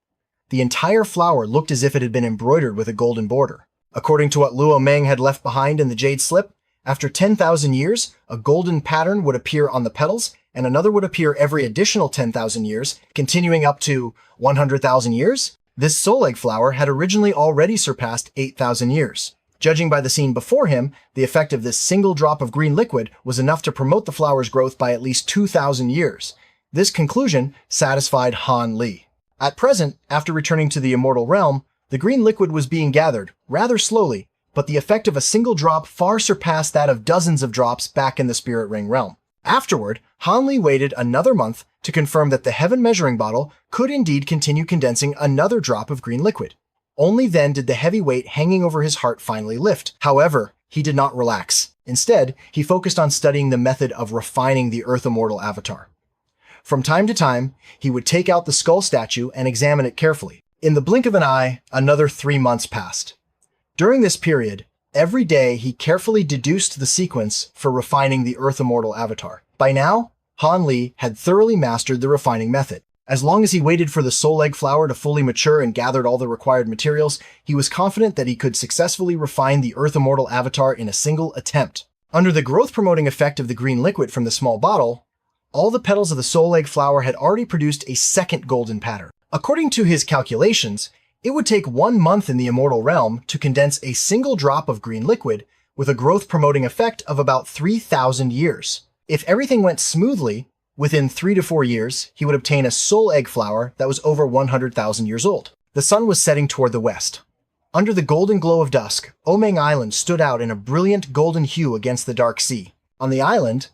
The entire flower looked as if it had been embroidered with a golden border. According to what Luo Meng had left behind in the jade slip, after 10,000 years, a golden pattern would appear on the petals, and another would appear every additional 10,000 years, continuing up to 100,000 years. This soul egg flower had originally already surpassed 8,000 years. Judging by the scene before him, the effect of this single drop of green liquid was enough to promote the flower's growth by at least 2,000 years. This conclusion satisfied Han Li. At present, after returning to the immortal realm, the green liquid was being gathered, rather slowly, but the effect of a single drop far surpassed that of dozens of drops back in the Spirit Ring realm. Afterward, Han Li waited another month to confirm that the heaven measuring bottle could indeed continue condensing another drop of green liquid. Only then did the heavy weight hanging over his heart finally lift. However, he did not relax. Instead, he focused on studying the method of refining the Earth Immortal avatar. From time to time, he would take out the skull statue and examine it carefully. In the blink of an eye, another 3 months passed. During this period, every day he carefully deduced the sequence for refining the Earth Immortal avatar. By now, Han Li had thoroughly mastered the refining method. As long as he waited for the soul egg flower to fully mature and gathered all the required materials, he was confident that he could successfully refine the Earth Immortal avatar in a single attempt. Under the growth-promoting effect of the green liquid from the small bottle, all the petals of the soul egg flower had already produced a second golden pattern. According to his calculations, it would take 1 month in the immortal realm to condense a single drop of green liquid with a growth-promoting effect of about 3,000 years. If everything went smoothly, within 3 to 4 years, he would obtain a soul egg flower that was over 100,000 years old. The sun was setting toward the west. Under the golden glow of dusk, Omeng Island stood out in a brilliant golden hue against the dark sea. On the island,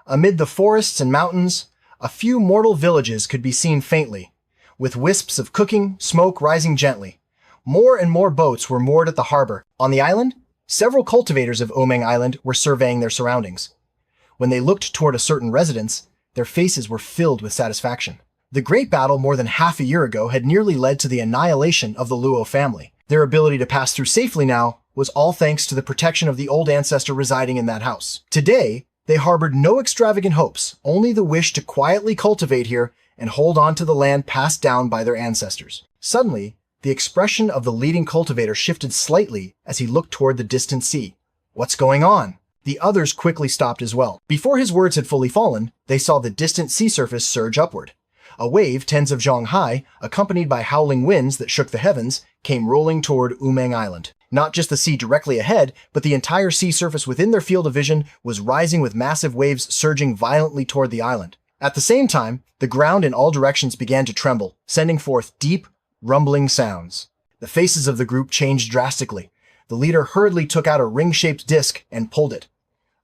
amid the forests and mountains, a few mortal villages could be seen faintly, with wisps of cooking smoke rising gently. More and more boats were moored at the harbor. On the island, several cultivators of Omeng Island were surveying their surroundings. When they looked toward a certain residence, their faces were filled with satisfaction. The great battle more than half a year ago had nearly led to the annihilation of the Luo family. Their ability to pass through safely now was all thanks to the protection of the old ancestor residing in that house. Today, they harbored no extravagant hopes, only the wish to quietly cultivate here and hold on to the land passed down by their ancestors. Suddenly, the expression of the leading cultivator shifted slightly as he looked toward the distant sea. "What's going on?" The others quickly stopped as well. Before his words had fully fallen, they saw the distant sea surface surge upward. A wave tens of zhong high, accompanied by howling winds that shook the heavens, came rolling toward Umeng Island. Not just the sea directly ahead, but the entire sea surface within their field of vision was rising with massive waves surging violently toward the island. At the same time, the ground in all directions began to tremble, sending forth deep, rumbling sounds. The faces of the group changed drastically. The leader hurriedly took out a ring-shaped disc and pulled it.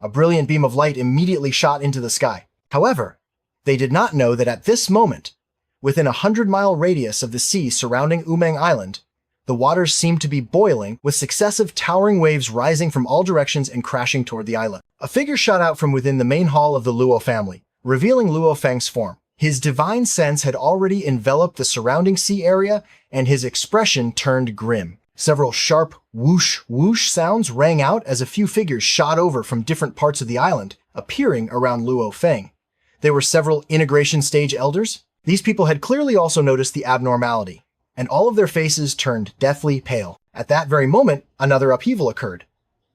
A brilliant beam of light immediately shot into the sky. However, they did not know that at this moment, within a 100-mile radius of the sea surrounding Umeng Island, the waters seemed to be boiling, with successive towering waves rising from all directions and crashing toward the island. A figure shot out from within the main hall of the Luo family, revealing Luo Feng's form. His divine sense had already enveloped the surrounding sea area, and his expression turned grim. Several sharp whoosh whoosh sounds rang out as a few figures shot over from different parts of the island, appearing around Luo Feng. There were several integration stage elders. These people had clearly also noticed the abnormality, and all of their faces turned deathly pale. At that very moment, another upheaval occurred.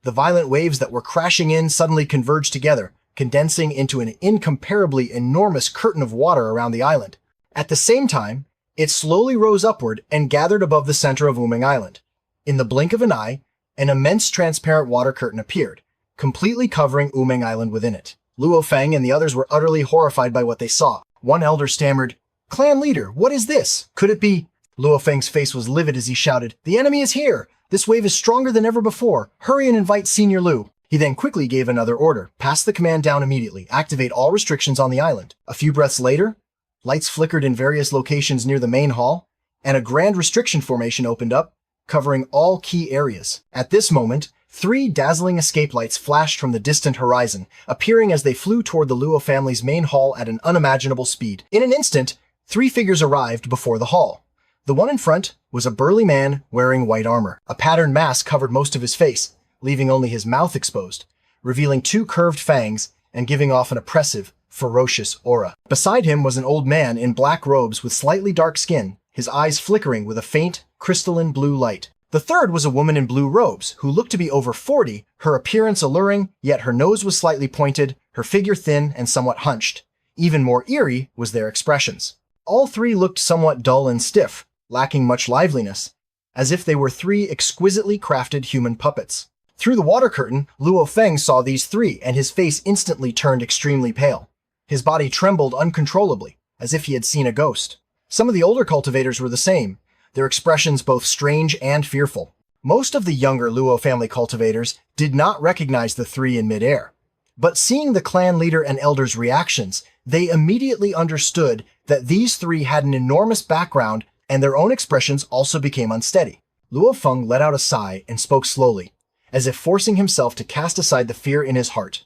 The violent waves that were crashing in suddenly converged together, condensing into an incomparably enormous curtain of water around the island. At the same time, it slowly rose upward and gathered above the center of Umeng Island. In the blink of an eye, an immense transparent water curtain appeared, completely covering Umeng Island within it. Luo Feng and the others were utterly horrified by what they saw. One elder stammered, "Clan leader, what is this? Could it be?" Luo Feng's face was livid as he shouted, "The enemy is here! This wave is stronger than ever before. Hurry and invite Senior Lu." He then quickly gave another order, "Pass the command down immediately. Activate all restrictions on the island." A few breaths later, lights flickered in various locations near the main hall, and a grand restriction formation opened up, covering all key areas. At this moment, 3 dazzling escape lights flashed from the distant horizon, appearing as they flew toward the Luo family's main hall at an unimaginable speed. In an instant, 3 figures arrived before the hall. The one in front was a burly man wearing white armor. A patterned mask covered most of his face, leaving only his mouth exposed, revealing 2 curved fangs and giving off an oppressive, ferocious aura. Beside him was an old man in black robes with slightly dark skin, his eyes flickering with a faint, crystalline blue light. The third was a woman in blue robes, who looked to be over 40, her appearance alluring, yet her nose was slightly pointed, her figure thin and somewhat hunched. Even more eerie was their expressions. All 3 looked somewhat dull and stiff, lacking much liveliness, as if they were 3 exquisitely crafted human puppets. Through the water curtain, Luo Feng saw these 3, and his face instantly turned extremely pale. His body trembled uncontrollably, as if he had seen a ghost. Some of the older cultivators were the same, their expressions both strange and fearful. Most of the younger Luo family cultivators did not recognize the 3 in midair, but seeing the clan leader and elders' reactions, they immediately understood that these 3 had an enormous background, and their own expressions also became unsteady. Luo Feng let out a sigh and spoke slowly, as if forcing himself to cast aside the fear in his heart.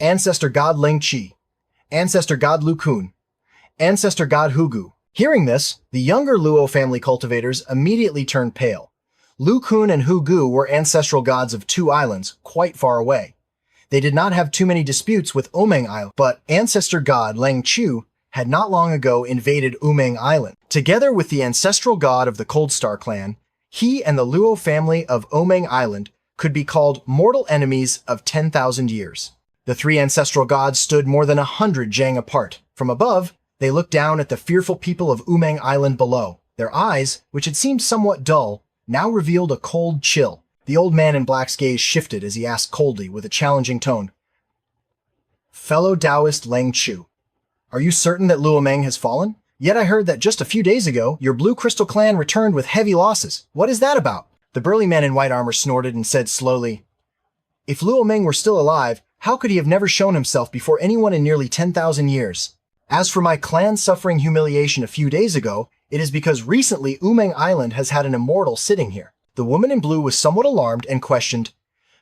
"Ancestor God Leng Qi, Ancestor God Lu Kun, Ancestor God Hugu." Hearing this, the younger Luo family cultivators immediately turned pale. Lu Kun and Hugu were ancestral gods of 2 islands, quite far away. They did not have too many disputes with Umeng Island, but Ancestor God Leng Chu had not long ago invaded Umeng Island. Together with the ancestral god of the Cold Star clan, he and the Luo family of Umeng Island could be called mortal enemies of 10,000 years. The 3 ancestral gods stood more than 100 jang apart. From above, they looked down at the fearful people of Umeng Island below. Their eyes, which had seemed somewhat dull, now revealed a cold chill. The old man in black's gaze shifted as he asked coldly with a challenging tone, "Fellow Taoist Leng Chu, are you certain that Luomeng has fallen? Yet I heard that just a few days ago, your Blue Crystal clan returned with heavy losses. What is that about?" The burly man in white armor snorted and said slowly, "If Luomeng were still alive, how could he have never shown himself before anyone in nearly 10,000 years? As for my clan suffering humiliation a few days ago, it is because recently Umeng Island has had an immortal sitting here." The woman in blue was somewhat alarmed and questioned,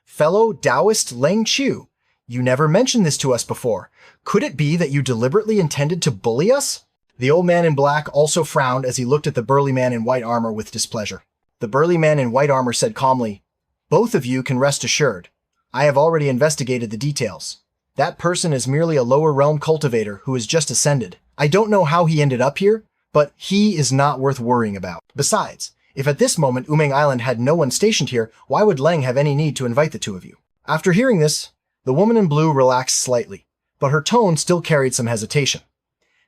"Fellow Taoist Leng Chu, you never mentioned this to us before. Could it be that you deliberately intended to bully us?" The old man in black also frowned as he looked at the burly man in white armor with displeasure. The burly man in white armor said calmly, "Both of you can rest assured. I have already investigated the details. That person is merely a lower realm cultivator who has just ascended. I don't know how he ended up here, but he is not worth worrying about. Besides, if at this moment Umeng Island had no one stationed here, why would Leng have any need to invite the two of you?" After hearing this, the woman in blue relaxed slightly, but her tone still carried some hesitation.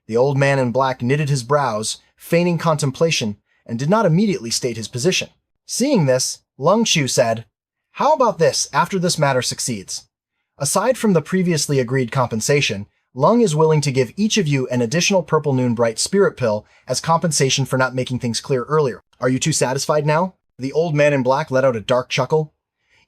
The old man in black knitted his brows, feigning contemplation, and did not immediately state his position. Seeing this, Leng Chu said, "How about this after this matter succeeds? Aside from the previously agreed compensation, Leng is willing to give each of you an additional Purple Noon Bright Spirit Pill as compensation for not making things clear earlier. Are you two satisfied now?" The old man in black let out a dark chuckle.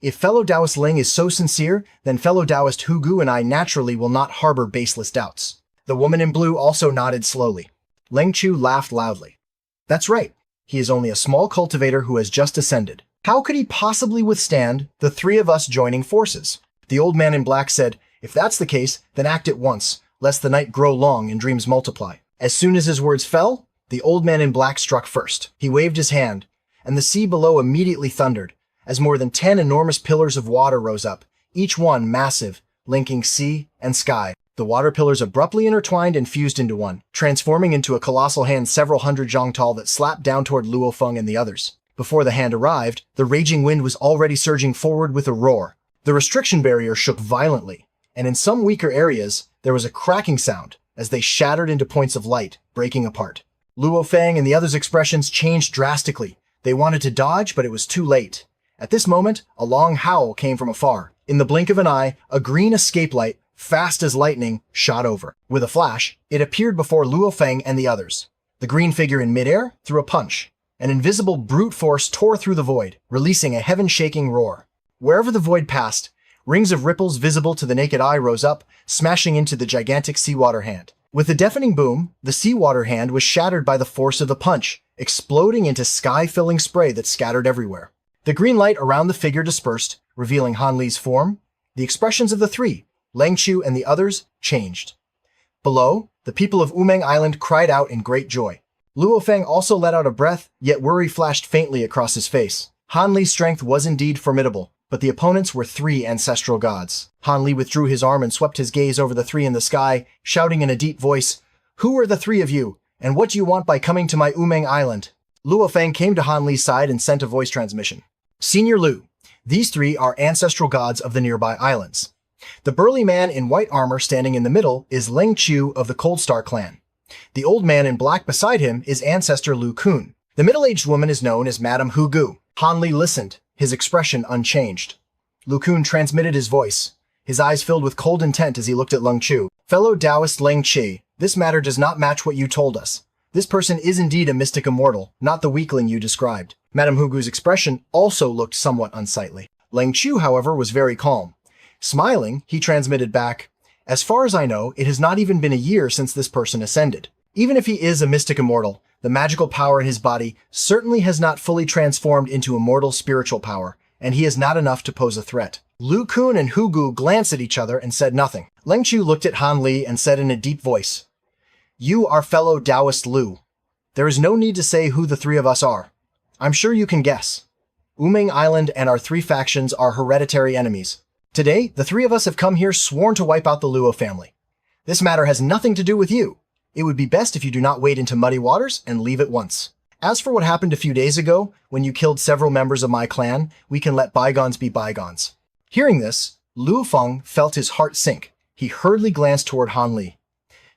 "If fellow Taoist Ling is so sincere, then fellow Taoist Hugu and I naturally will not harbor baseless doubts." The woman in blue also nodded slowly. Leng Chu laughed loudly. "That's right. He is only a small cultivator who has just ascended. How could he possibly withstand the three of us joining forces?" The old man in black said, "If that's the case, then act at once, lest the night grow long and dreams multiply." As soon as his words fell, the old man in black struck first. He waved his hand, and the sea below immediately thundered, as more than 10 enormous pillars of water rose up, each one massive, linking sea and sky. The water pillars abruptly intertwined and fused into one, transforming into a colossal hand several hundred zhang tall that slapped down toward Luo Feng and the others. Before the hand arrived, the raging wind was already surging forward with a roar. The restriction barrier shook violently, and in some weaker areas, there was a cracking sound as they shattered into points of light, breaking apart. Luo Feng and the others' expressions changed drastically. They wanted to dodge, but it was too late. At this moment, a long howl came from afar. In the blink of an eye, a green escape light, fast as lightning, shot over. With a flash, it appeared before Luo Feng and the others. The green figure in midair threw a punch. An invisible brute force tore through the void, releasing a heaven-shaking roar. Wherever the void passed, rings of ripples visible to the naked eye rose up, smashing into the gigantic seawater hand. With a deafening boom, the seawater hand was shattered by the force of the punch, exploding into sky-filling spray that scattered everywhere. The green light around the figure dispersed, revealing Han Li's form. The expressions of the three, Leng Chu and the others, changed. Below, the people of Umeng Island cried out in great joy. Luo Feng also let out a breath, yet worry flashed faintly across his face. Han Li's strength was indeed formidable, but the opponents were three ancestral gods. Han Li withdrew his arm and swept his gaze over the three in the sky, shouting in a deep voice, "Who are the three of you, and what do you want by coming to my Umeng Island?" Luo Feng came to Han Li's side and sent a voice transmission. "Senior Lu, these three are ancestral gods of the nearby islands. The burly man in white armor standing in the middle is Leng Chu of the Cold Star clan. The old man in black beside him is ancestor Lu Kun. The middle-aged woman is known as Madame Hu Gu." Han Li listened, his expression unchanged. Lu Kun transmitted his voice. His eyes filled with cold intent as he looked at Leng Chu. "Fellow Taoist Leng Chi, this matter does not match what you told us. This person is indeed a mystic immortal, not the weakling you described." Madame Hu Gu's expression also looked somewhat unsightly. Leng Chu, however, was very calm. Smiling, he transmitted back, "As far as I know, it has not even been a year since this person ascended. Even if he is a mystic immortal, the magical power in his body certainly has not fully transformed into immortal spiritual power, and he is not enough to pose a threat." Lu Kun and Hu Gu glanced at each other and said nothing. Leng Chu looked at Han Li and said in a deep voice, "You are fellow Taoist Lu. There is no need to say who the three of us are. I'm sure you can guess. Umeng Island and our three factions are hereditary enemies. Today, the three of us have come here sworn to wipe out the Luo family. This matter has nothing to do with you. It would be best if you do not wade into muddy waters and leave at once. As for what happened a few days ago, when you killed several members of my clan, we can let bygones be bygones." Hearing this, Luo Feng felt his heart sink. He hurriedly glanced toward Han Li.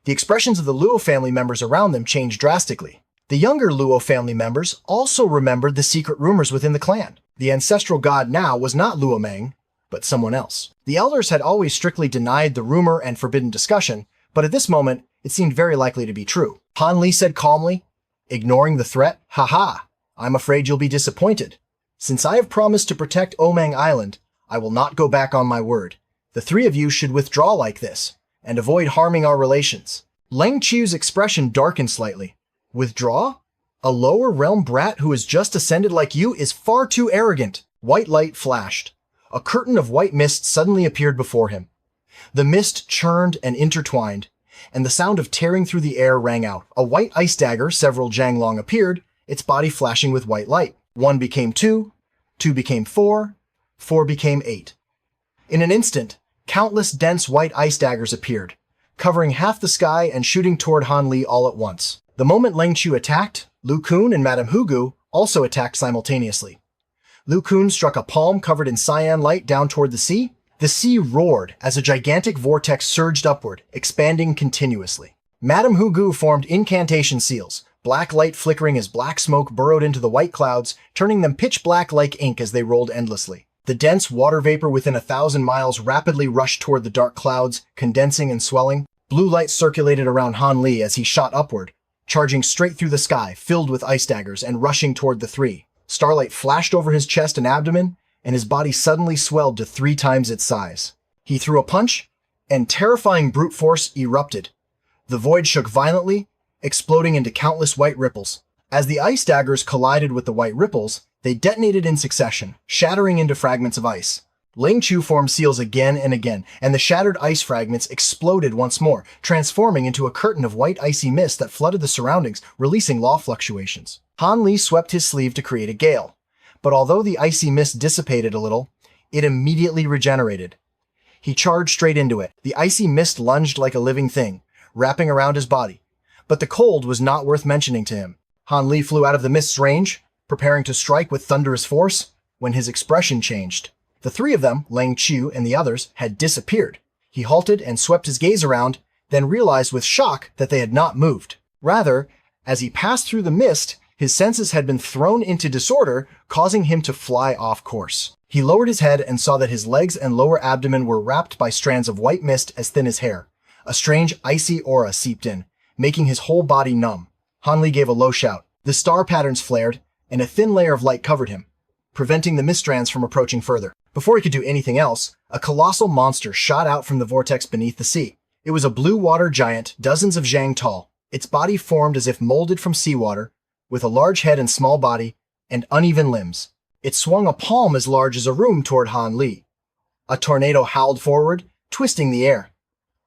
The expressions of the Luo family members around them changed drastically. The younger Luo family members also remembered the secret rumors within the clan. The ancestral god now was not Luo Meng, but someone else. The elders had always strictly denied the rumor and forbidden discussion, but at this moment, it seemed very likely to be true. Han Li said calmly, ignoring the threat, "Haha, I'm afraid you'll be disappointed. Since I have promised to protect Omeng Island, I will not go back on my word. The three of you should withdraw like this, and avoid harming our relations." Leng Chu's expression darkened slightly. "Withdraw? A lower realm brat who has just ascended like you is far too arrogant." White light flashed. A curtain of white mist suddenly appeared before him. The mist churned and intertwined, and the sound of tearing through the air rang out. A white ice dagger several jang long appeared, its body flashing with white light. 1 became 2, 2 became 4, 4 became 8. In an instant, countless dense white ice daggers appeared, covering half the sky and shooting toward Han Li all at once. The moment Ling Chu attacked, Lu Kun and Madame Hugu also attacked simultaneously. Lu Kun struck a palm covered in cyan light down toward the sea. The sea roared as a gigantic vortex surged upward, expanding continuously. Madame Hugu formed incantation seals, black light flickering as black smoke burrowed into the white clouds, turning them pitch black like ink as they rolled endlessly. The dense water vapor within 1,000 miles rapidly rushed toward the dark clouds, condensing and swelling. Blue light circulated around Han Li as he shot upward, charging straight through the sky, filled with ice daggers, and rushing toward the three. Starlight flashed over his chest and abdomen, and his body suddenly swelled to 3 times its size. He threw a punch, and terrifying brute force erupted. The void shook violently, exploding into countless white ripples. As the ice daggers collided with the white ripples, they detonated in succession, shattering into fragments of ice. Ling Chu formed seals again and again, and the shattered ice fragments exploded once more, transforming into a curtain of white icy mist that flooded the surroundings, releasing law fluctuations. Han Li swept his sleeve to create a gale, but although the icy mist dissipated a little, it immediately regenerated. He charged straight into it. The icy mist lunged like a living thing, wrapping around his body, but the cold was not worth mentioning to him. Han Li flew out of the mist's range, preparing to strike with thunderous force, when his expression changed. The 3 of them, Ling Chu and the others, had disappeared. He halted and swept his gaze around, then realized with shock that they had not moved. Rather, as he passed through the mist, his senses had been thrown into disorder, causing him to fly off course. He lowered his head and saw that his legs and lower abdomen were wrapped by strands of white mist as thin as hair. A strange, icy aura seeped in, making his whole body numb. Han Li gave a low shout. The star patterns flared, and a thin layer of light covered him, preventing the mist strands from approaching further. Before he could do anything else, a colossal monster shot out from the vortex beneath the sea. It was a blue water giant, dozens of zhang tall. Its body formed as if molded from seawater, with a large head and small body, and uneven limbs. It swung a palm as large as a room toward Han Li. A tornado howled forward, twisting the air.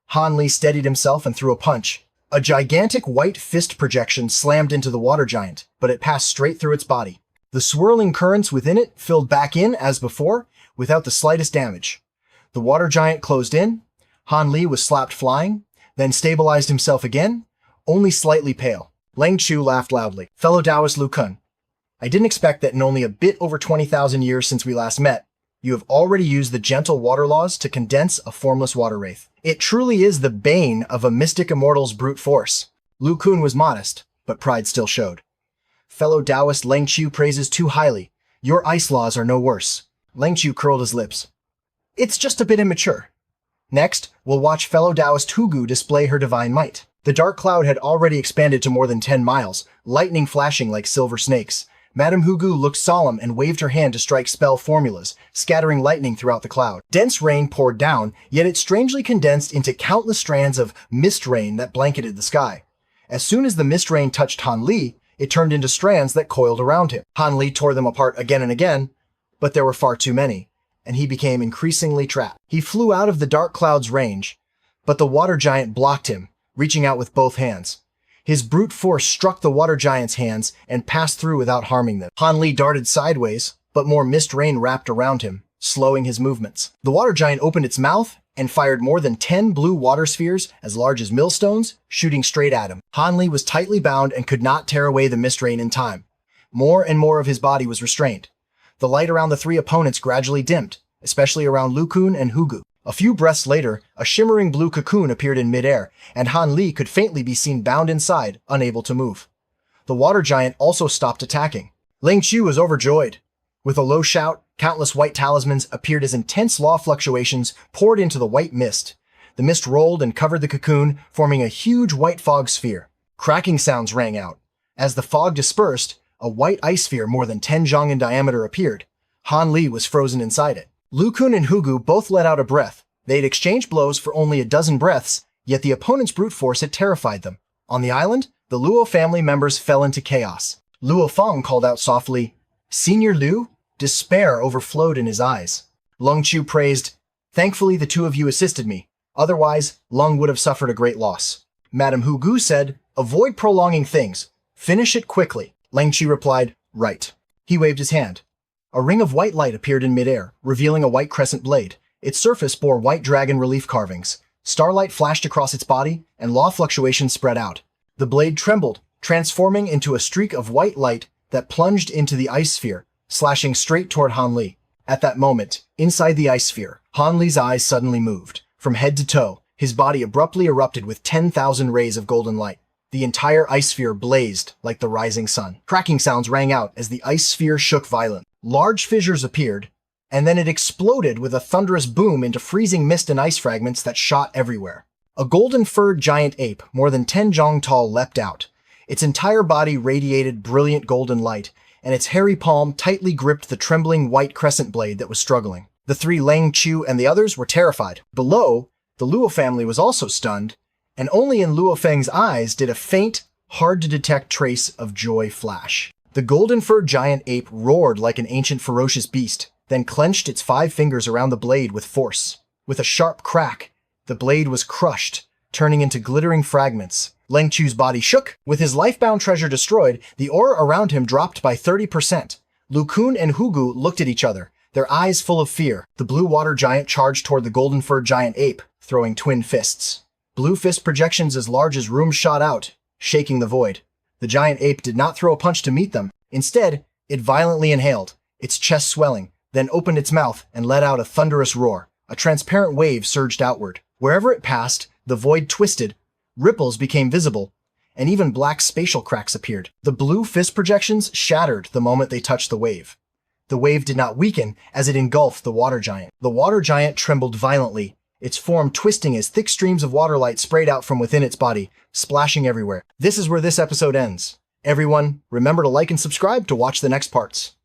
Han Li steadied himself and threw a punch. A gigantic white fist projection slammed into the water giant, but it passed straight through its body. The swirling currents within it filled back in as before, without the slightest damage. The water giant closed in. Han Li was slapped flying, then stabilized himself again, only slightly pale. Ling Chu laughed loudly. Fellow Taoist Lu Kun, I didn't expect that in only a bit over 20,000 years since we last met, you have already used the gentle water laws to condense a formless water wraith. It truly is the bane of a mystic immortal's brute force. Lu Kun was modest, but pride still showed. Fellow Taoist Ling Chu praises too highly. Your ice laws are no worse. Ling Chu curled his lips. It's just a bit immature. Next, we'll watch fellow Taoist Hugu display her divine might. The dark cloud had already expanded to more than 10 miles, lightning flashing like silver snakes. Madame Hugu looked solemn and waved her hand to strike spell formulas, scattering lightning throughout the cloud. Dense rain poured down, yet it strangely condensed into countless strands of mist rain that blanketed the sky. As soon as the mist rain touched Han Li, it turned into strands that coiled around him. Han Li tore them apart again and again, but there were far too many, and he became increasingly trapped. He flew out of the dark cloud's range, but the water giant blocked him, reaching out with both hands. His brute force struck the water giant's hands and passed through without harming them. Han Li darted sideways, but more mist rain wrapped around him, slowing his movements. The water giant opened its mouth and fired more than 10 blue water spheres as large as millstones, shooting straight at him. Han Li was tightly bound and could not tear away the mist rain in time. More and more of his body was restrained. The light around the 3 opponents gradually dimmed, especially around Lu Kun and Hugu. A few breaths later, a shimmering blue cocoon appeared in midair, and Han Li could faintly be seen bound inside, unable to move. The water giant also stopped attacking. Ling Chu was overjoyed. With a low shout, countless white talismans appeared as intense law fluctuations poured into the white mist. The mist rolled and covered the cocoon, forming a huge white fog sphere. Cracking sounds rang out. As the fog dispersed, a white ice sphere more than 10 zhang in diameter appeared. Han Li was frozen inside it. Lu Kun and Hugu both let out a breath. They had exchanged blows for only a dozen breaths, yet the opponent's brute force had terrified them. On the island, the Luo family members fell into chaos. Luo Feng called out softly, "Senior Lu?" Despair overflowed in his eyes. Lung Chu praised, "Thankfully the 2 of you assisted me. Otherwise, Lung would have suffered a great loss." Madame Hugu said, "Avoid prolonging things. Finish it quickly." Lang Chi replied, "Right." He waved his hand. A ring of white light appeared in midair, revealing a white crescent blade. Its surface bore white dragon relief carvings. Starlight flashed across its body, and law fluctuations spread out. The blade trembled, transforming into a streak of white light that plunged into the ice sphere, slashing straight toward Han Li. At that moment, inside the ice sphere, Han Li's eyes suddenly moved. From head to toe, his body abruptly erupted with 10,000 rays of golden light. The entire ice sphere blazed like the rising sun. Cracking sounds rang out as the ice sphere shook violently. Large fissures appeared, and then it exploded with a thunderous boom into freezing mist and ice fragments that shot everywhere. A golden-furred giant ape, more than 10 zhong tall, leapt out. Its entire body radiated brilliant golden light, and its hairy palm tightly gripped the trembling white crescent blade that was struggling. The three Lang Chu and the others were terrified. Below, the Luo family was also stunned, and only in Luo Feng's eyes did a faint, hard-to-detect trace of joy flash. The golden-furred giant ape roared like an ancient ferocious beast, then clenched its 5 fingers around the blade with force. With a sharp crack, the blade was crushed, turning into glittering fragments. Lang Chu's body shook. With his life-bound treasure destroyed, the aura around him dropped by 30%. Lu Kun and Hugu looked at each other, their eyes full of fear. The blue water giant charged toward the golden-furred giant ape, throwing twin fists. Blue fist projections as large as rooms shot out, shaking the void. The giant ape did not throw a punch to meet them. Instead, it violently inhaled, its chest swelling, then opened its mouth and let out a thunderous roar. A transparent wave surged outward. Wherever it passed, the void twisted, ripples became visible, and even black spatial cracks appeared. The blue fist projections shattered the moment they touched the wave. The wave did not weaken as it engulfed the water giant. The water giant trembled violently, its form twisting as thick streams of water light sprayed out from within its body, splashing everywhere. This is where this episode ends. Everyone, remember to like and subscribe to watch the next parts.